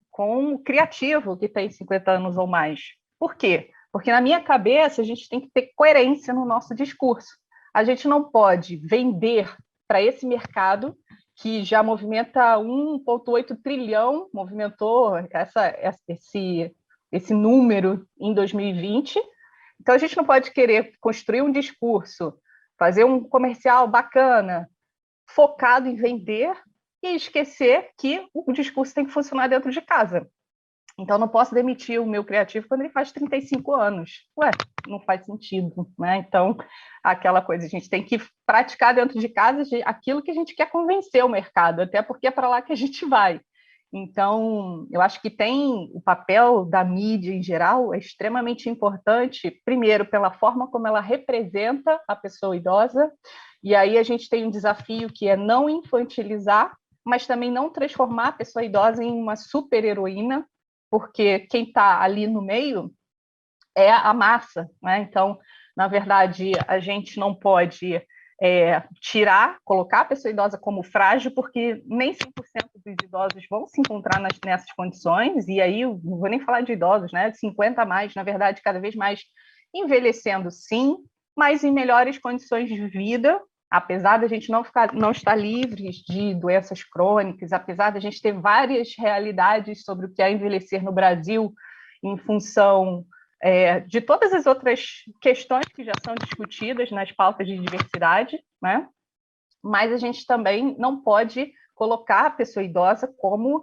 com o criativo que tem 50 anos ou mais. Por quê? Porque, na minha cabeça, a gente tem que ter coerência no nosso discurso. A gente não pode vender para esse mercado que já movimenta 1,8 trilhão, movimentou esse número em 2020. Então, a gente não pode querer construir um discurso, fazer um comercial bacana, focado em vender, e esquecer que o discurso tem que funcionar dentro de casa. Então, não posso demitir o meu criativo quando ele faz 35 anos. Ué, não faz sentido, né? Então, aquela coisa, a gente tem que praticar dentro de casa aquilo que a gente quer convencer o mercado, até porque é para lá que a gente vai. Então, eu acho que tem o papel da mídia em geral é extremamente importante, primeiro, pela forma como ela representa a pessoa idosa, e aí a gente tem um desafio que é não infantilizar, mas também não transformar a pessoa idosa em uma super-heroína, porque quem está ali no meio é a massa, né? Então, na verdade, a gente não pode colocar a pessoa idosa como frágil, porque nem 100% dos idosos vão se encontrar nessas condições, e aí eu não vou nem falar de idosos, né? 50 a mais, na verdade, cada vez mais envelhecendo, sim, mas em melhores condições de vida, apesar da gente não estar livres de doenças crônicas, apesar da gente ter várias realidades sobre o que é envelhecer no Brasil, em função de todas as outras questões que já são discutidas nas pautas de diversidade, né? Mas a gente também não pode colocar a pessoa idosa como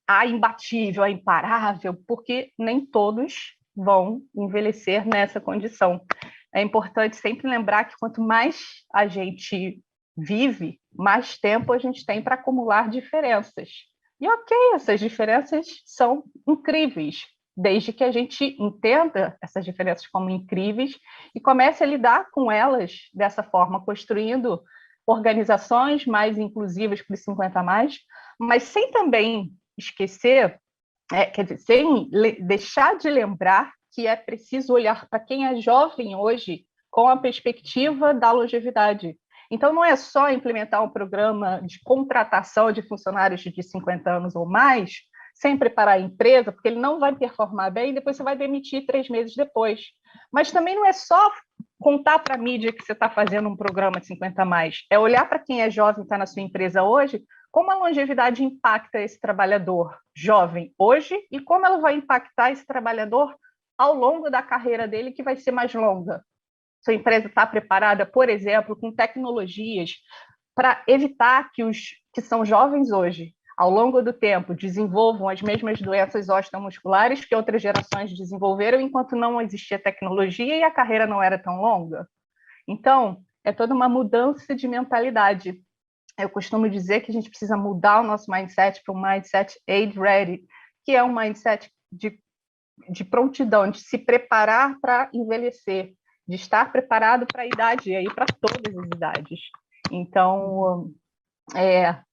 a imbatível, a imparável, porque nem todos vão envelhecer nessa condição. É importante sempre lembrar que quanto mais a gente vive, mais tempo a gente tem para acumular diferenças. E ok, essas diferenças são incríveis, desde que a gente entenda essas diferenças como incríveis e comece a lidar com elas dessa forma, construindo organizações mais inclusivas para os 50 a mais, mas sem também esquecer, quer dizer, sem deixar de lembrar que é preciso olhar para quem é jovem hoje com a perspectiva da longevidade. Então, não é só implementar um programa de contratação de funcionários de 50 anos ou mais, sem preparar a empresa, porque ele não vai performar bem, depois você vai demitir 3 meses depois. Mas também não é só contar para a mídia que você está fazendo um programa de 50 a mais, é olhar para quem é jovem e está na sua empresa hoje, como a longevidade impacta esse trabalhador jovem hoje e como ela vai impactar esse trabalhador ao longo da carreira dele, que vai ser mais longa. Sua empresa está preparada, por exemplo, com tecnologias para evitar que os que são jovens hoje, ao longo do tempo, desenvolvam as mesmas doenças osteomusculares que outras gerações desenvolveram enquanto não existia tecnologia e a carreira não era tão longa? Então, é toda uma mudança de mentalidade. Eu costumo dizer que a gente precisa mudar o nosso mindset para um mindset age-ready, que é um mindset de prontidão, de se preparar para envelhecer, de estar preparado para a idade, e aí para todas as idades. Então,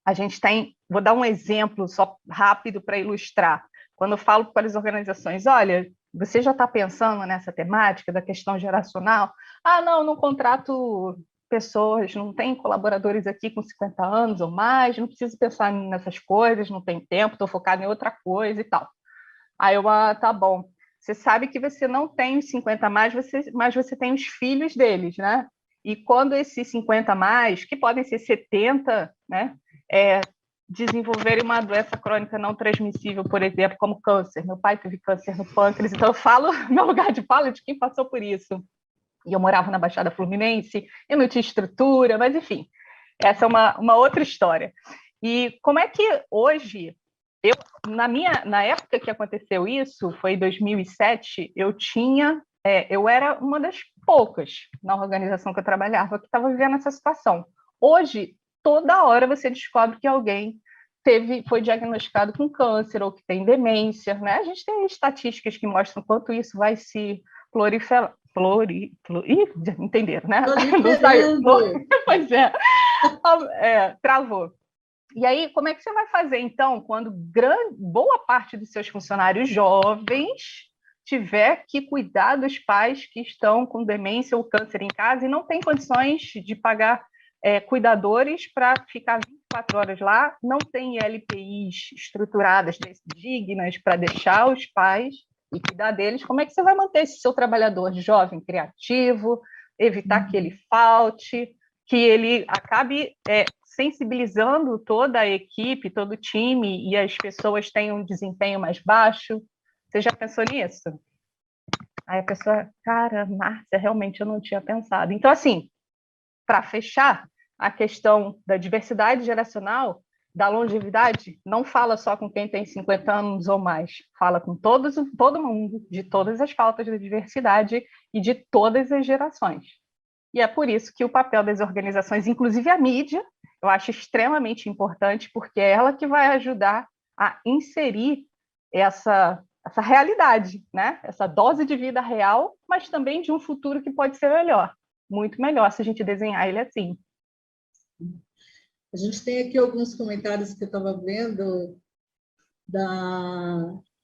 a gente tem... Vou dar um exemplo só rápido para ilustrar. Quando eu falo para as organizações, olha, você já está pensando nessa temática da questão geracional? Ah, não contrato pessoas, não tem colaboradores aqui com 50 anos ou mais, não preciso pensar nessas coisas, não tem tempo, estou focado em outra coisa e tal. Aí eu, tá bom. Você sabe que você não tem os 50 a mais, mas você tem os filhos deles, né? E quando esses 50 a mais, que podem ser 70, né? Desenvolverem uma doença crônica não transmissível, por exemplo, como câncer. Meu pai teve câncer no pâncreas, então eu falo, meu lugar de fala é de quem passou por isso. E eu morava na Baixada Fluminense, eu não tinha estrutura, mas enfim, essa é uma outra história. E como é que hoje... Na época que aconteceu isso, foi em 2007, eu era uma das poucas na organização que eu trabalhava que estava vivendo essa situação. Hoje, toda hora você descobre que alguém foi diagnosticado com câncer ou que tem demência, né? A gente tem estatísticas que mostram quanto isso vai se proliferar. Entenderam, né? Não saiu. Pois travou. E aí, como é que você vai fazer, então, quando boa parte dos seus funcionários jovens tiver que cuidar dos pais que estão com demência ou câncer em casa e não tem condições de pagar cuidadores para ficar 24 horas lá, não tem LPIs estruturadas, dignas para deixar os pais e cuidar deles? Como é que você vai manter esse seu trabalhador jovem, criativo, evitar que ele falte, que ele acabe sensibilizando toda a equipe, todo o time, e as pessoas tenham um desempenho mais baixo? Você já pensou nisso? Aí a pessoa, cara, Márcia, realmente eu não tinha pensado. Então, assim, para fechar a questão da diversidade geracional, da longevidade não fala só com quem tem 50 anos ou mais, fala com todo mundo, de todas as pautas da diversidade e de todas as gerações. E é por isso que o papel das organizações, inclusive a mídia, eu acho extremamente importante, porque é ela que vai ajudar a inserir essa realidade, né? Essa dose de vida real, mas também de um futuro que pode ser melhor, muito melhor se a gente desenhar ele assim. A gente tem aqui alguns comentários que eu estava vendo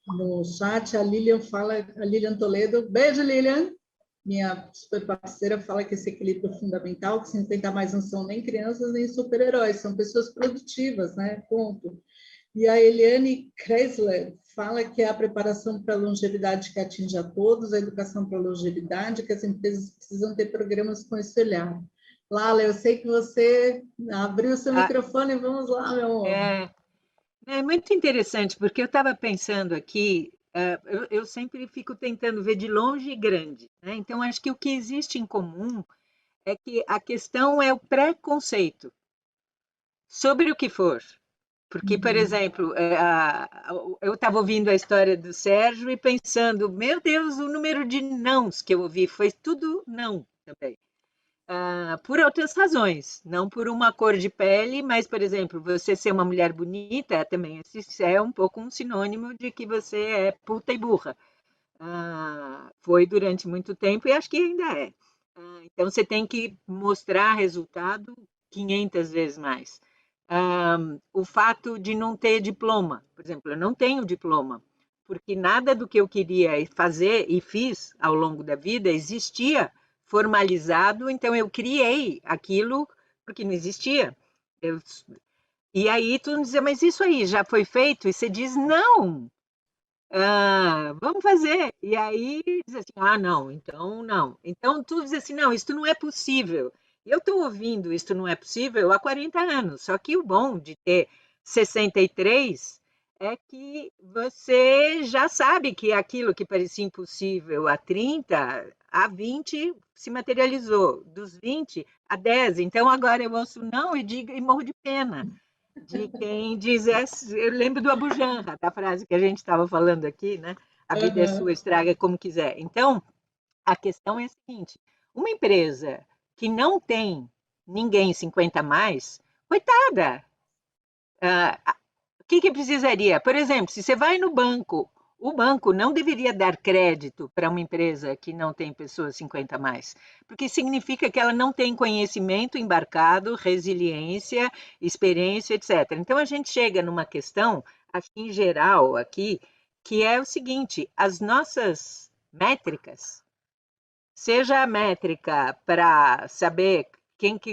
no chat. A Lilian Toledo, beijo, Lilian, minha super parceira, fala que esse equilíbrio é fundamental, que 50 a mais não são nem crianças nem super-heróis, são pessoas produtivas, né? Ponto. E a Eliane Kreisler fala que é a preparação para a longevidade que atinge a todos, a educação para a longevidade, que as empresas precisam ter programas com esse olhar. Lala, eu sei que você abriu o seu microfone, vamos lá, meu amor. É muito interessante, porque eu estava pensando aqui, eu sempre fico tentando ver de longe e grande, né? Então, acho que o que existe em comum é que a questão é o preconceito sobre o que for. Porque, por exemplo, eu estava ouvindo a história do Sérgio e pensando, meu Deus, o número de nãos que eu ouvi foi tudo não também. Por outras razões, não por uma cor de pele, mas, por exemplo, você ser uma mulher bonita também é um pouco um sinônimo de que você é puta e burra. Foi durante muito tempo e acho que ainda é. Então, você tem que mostrar resultado 500 vezes mais. O fato de não ter diploma, por exemplo, eu não tenho diploma, porque nada do que eu queria fazer e fiz ao longo da vida existia formalizado, então eu criei aquilo porque não existia. E aí tu diz, mas isso aí já foi feito? E você diz, não, vamos fazer. E aí diz assim, não, então não. Então tu diz assim, não, isso não é possível. E eu estou ouvindo isso não é possível há 40 anos, só que o bom de ter 63 é que você já sabe que aquilo que parecia impossível há 30, há 20 se materializou, dos 20 a 10. Então agora eu ouço não e morro de pena de quem diz, eu lembro do Abu Janra, da frase que a gente estava falando aqui, né? A vida é sua, estraga como quiser. Então, a questão é a seguinte, uma empresa que não tem ninguém 50 a mais, coitada, o que precisaria? Por exemplo, se você vai no banco, o banco não deveria dar crédito para uma empresa que não tem pessoas 50 a mais, porque significa que ela não tem conhecimento embarcado, resiliência, experiência, etc. Então, a gente chega numa questão, acho que em geral aqui, que é o seguinte, as nossas métricas, seja a métrica para saber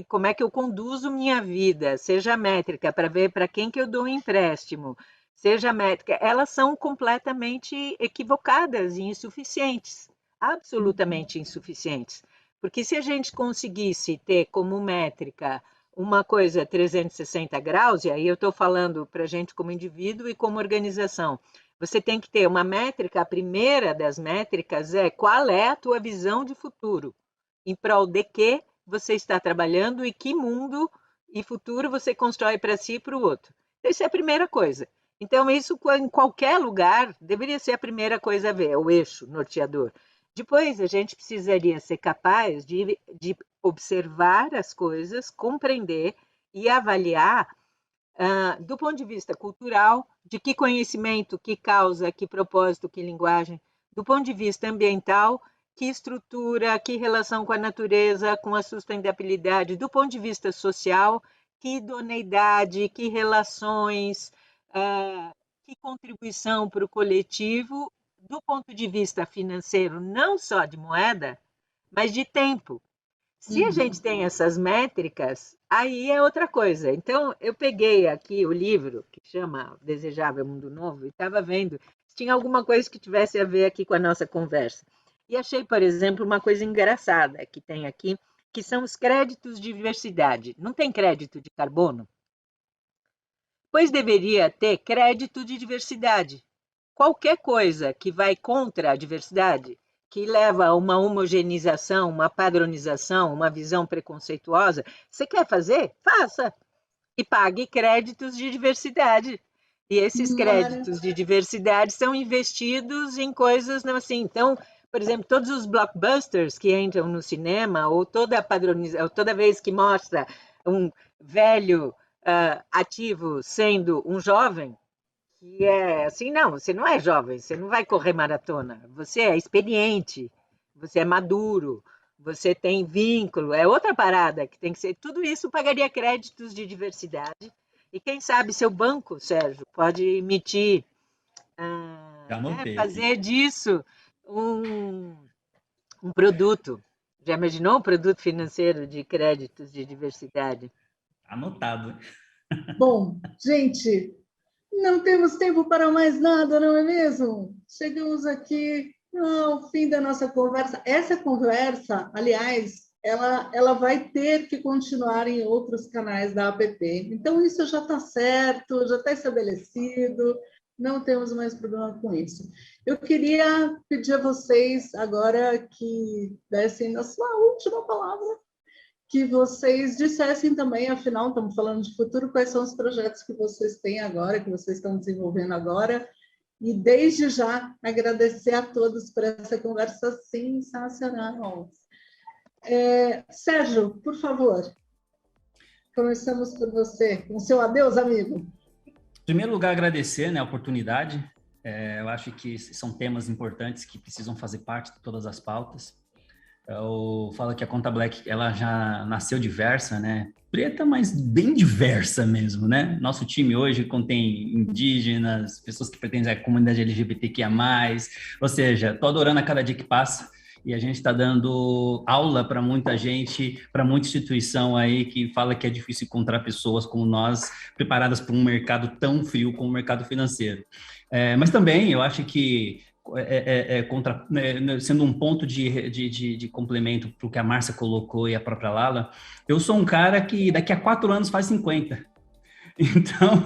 como é que eu conduzo minha vida, seja a métrica para ver para quem que eu dou um empréstimo, seja a métrica, elas são completamente equivocadas e insuficientes, absolutamente insuficientes. Porque se a gente conseguisse ter como métrica uma coisa 360 graus, e aí eu estou falando para a gente como indivíduo e como organização, você tem que ter uma métrica, a primeira das métricas é qual é a tua visão de futuro, em prol de que você está trabalhando e que mundo e futuro você constrói para si e para o outro. Essa é a primeira coisa. Então, isso em qualquer lugar deveria ser a primeira coisa a ver, o eixo norteador. Depois, a gente precisaria ser capaz de observar as coisas, compreender e avaliar do ponto de vista cultural, de que conhecimento, que causa, que propósito, que linguagem, do ponto de vista ambiental, que estrutura, que relação com a natureza, com a sustentabilidade, do ponto de vista social, que idoneidade, que relações, que contribuição para o coletivo, do ponto de vista financeiro, não só de moeda, mas de tempo. Se a gente tem essas métricas, aí é outra coisa. Então, eu peguei aqui o livro, que chama Desejável Mundo Novo, e estava vendo se tinha alguma coisa que tivesse a ver aqui com a nossa conversa. E achei, por exemplo, uma coisa engraçada que tem aqui, que são os créditos de diversidade. Não tem crédito de carbono? Pois deveria ter crédito de diversidade. Qualquer coisa que vai contra a diversidade, que leva a uma homogeneização, uma padronização, uma visão preconceituosa, você quer fazer? Faça. e pague créditos de diversidade. E esses créditos de diversidade são investidos em coisas não assim. Então, por exemplo, todos os blockbusters que entram no cinema, ou toda vez que mostra um velho ativo sendo um jovem, que é assim, não, você não é jovem, você não vai correr maratona, você é experiente, você é maduro, você tem vínculo, é outra parada que tem que ser. Tudo isso pagaria créditos de diversidade. E quem sabe seu banco, Sérgio, pode emitir, fazer disso um produto. Já imaginou um produto financeiro de créditos de diversidade? Anotado. Bom, gente, não temos tempo para mais nada, não é mesmo? Chegamos aqui ao fim da nossa conversa. Essa conversa, aliás, ela vai ter que continuar em outros canais da APP. Então, isso já está certo, já está estabelecido, não temos mais problema com isso. Eu queria pedir a vocês agora que dessem a sua última palavra, que vocês dissessem também, afinal, estamos falando de futuro, quais são os projetos que vocês têm agora, que vocês estão desenvolvendo agora, e desde já agradecer a todos por essa conversa sensacional. Sérgio, por favor, começamos por você, com o seu adeus, amigo. Em primeiro lugar, agradecer, né, a oportunidade. Eu acho que são temas importantes que precisam fazer parte de todas as pautas. Eu falo que a Conta Black, ela já nasceu diversa, né? Preta, mas bem diversa mesmo, né? Nosso time hoje contém indígenas, pessoas que pertencem à comunidade LGBTQIA+, ou seja, estou adorando a cada dia que passa. E a gente está dando aula para muita gente, para muita instituição aí que fala que é difícil encontrar pessoas como nós, preparadas para um mercado tão frio como o mercado financeiro. Mas também eu acho que, sendo um ponto de complemento para o que a Márcia colocou e a própria Lala, eu sou um cara que daqui a 4 anos faz 50. Então,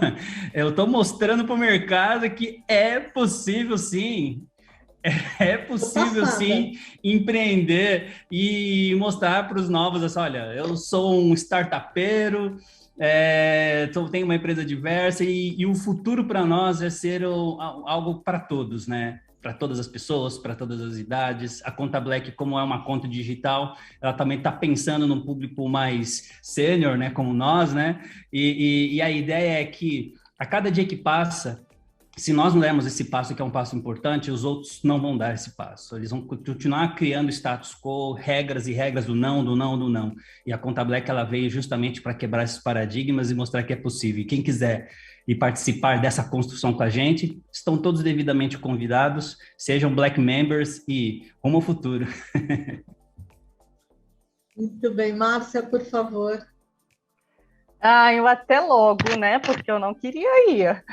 eu estou mostrando para o mercado que é possível, sim. É possível, sim, empreender e mostrar para os novos, assim, olha, eu sou um startupeiro, tenho uma empresa diversa e o futuro para nós é ser algo para todos, né? Para todas as pessoas, para todas as idades. A Conta Black, como é uma conta digital, ela também está pensando num público mais sênior, né? Como nós, né? E a ideia é que a cada dia que passa, se nós não dermos esse passo, que é um passo importante, os outros não vão dar esse passo. Eles vão continuar criando status quo, regras e regras do não, do não, do não. E a Conta Black, ela veio justamente para quebrar esses paradigmas e mostrar que é possível. E quem quiser ir participar dessa construção com a gente, estão todos devidamente convidados, sejam Black Members e rumo ao futuro. Muito bem. Márcia, por favor. Eu até logo, né? Porque eu não queria ir.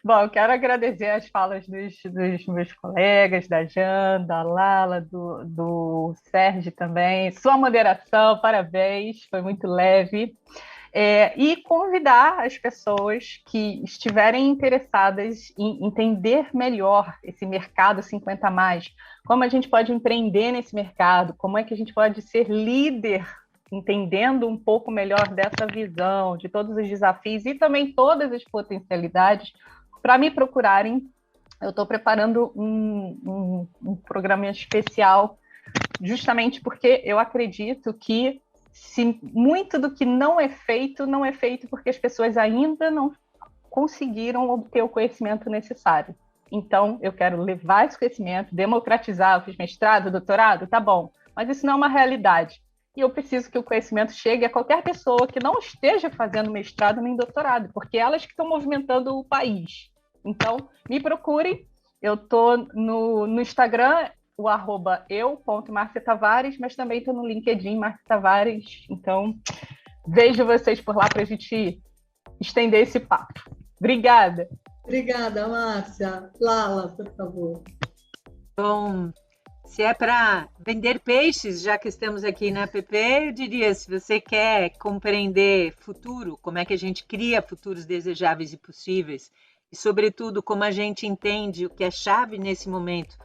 Bom, eu quero agradecer as falas dos meus colegas, da Jan, da Lala, do Sérgio também. Sua moderação, parabéns, foi muito leve. E convidar as pessoas que estiverem interessadas em entender melhor esse mercado 50+, como a gente pode empreender nesse mercado, como é que a gente pode ser líder, entendendo um pouco melhor dessa visão, de todos os desafios e também todas as potencialidades, para me procurarem. Eu estou preparando um programa especial, justamente porque eu acredito que muito do que não é feito porque as pessoas ainda não conseguiram obter o conhecimento necessário. Então, eu quero levar esse conhecimento, democratizar. Eu fiz mestrado, doutorado, tá bom, mas isso não é uma realidade. E eu preciso que o conhecimento chegue a qualquer pessoa que não esteja fazendo mestrado nem doutorado, porque elas que estão movimentando o país. Então, me procurem. Eu estou no Instagram, o @eu.marciatavares, mas também estou no LinkedIn, Márcia Tavares. Então, vejo vocês por lá para a gente estender esse papo. Obrigada. Obrigada, Márcia. Lala, por favor. Bom, se é para vender peixes, já que estamos aqui na APP, eu diria, se você quer compreender futuro, como é que a gente cria futuros desejáveis e possíveis, e, sobretudo, como a gente entende o que é chave nesse momento,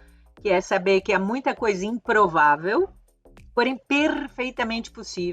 que é saber que há muita coisa improvável, porém perfeitamente possível,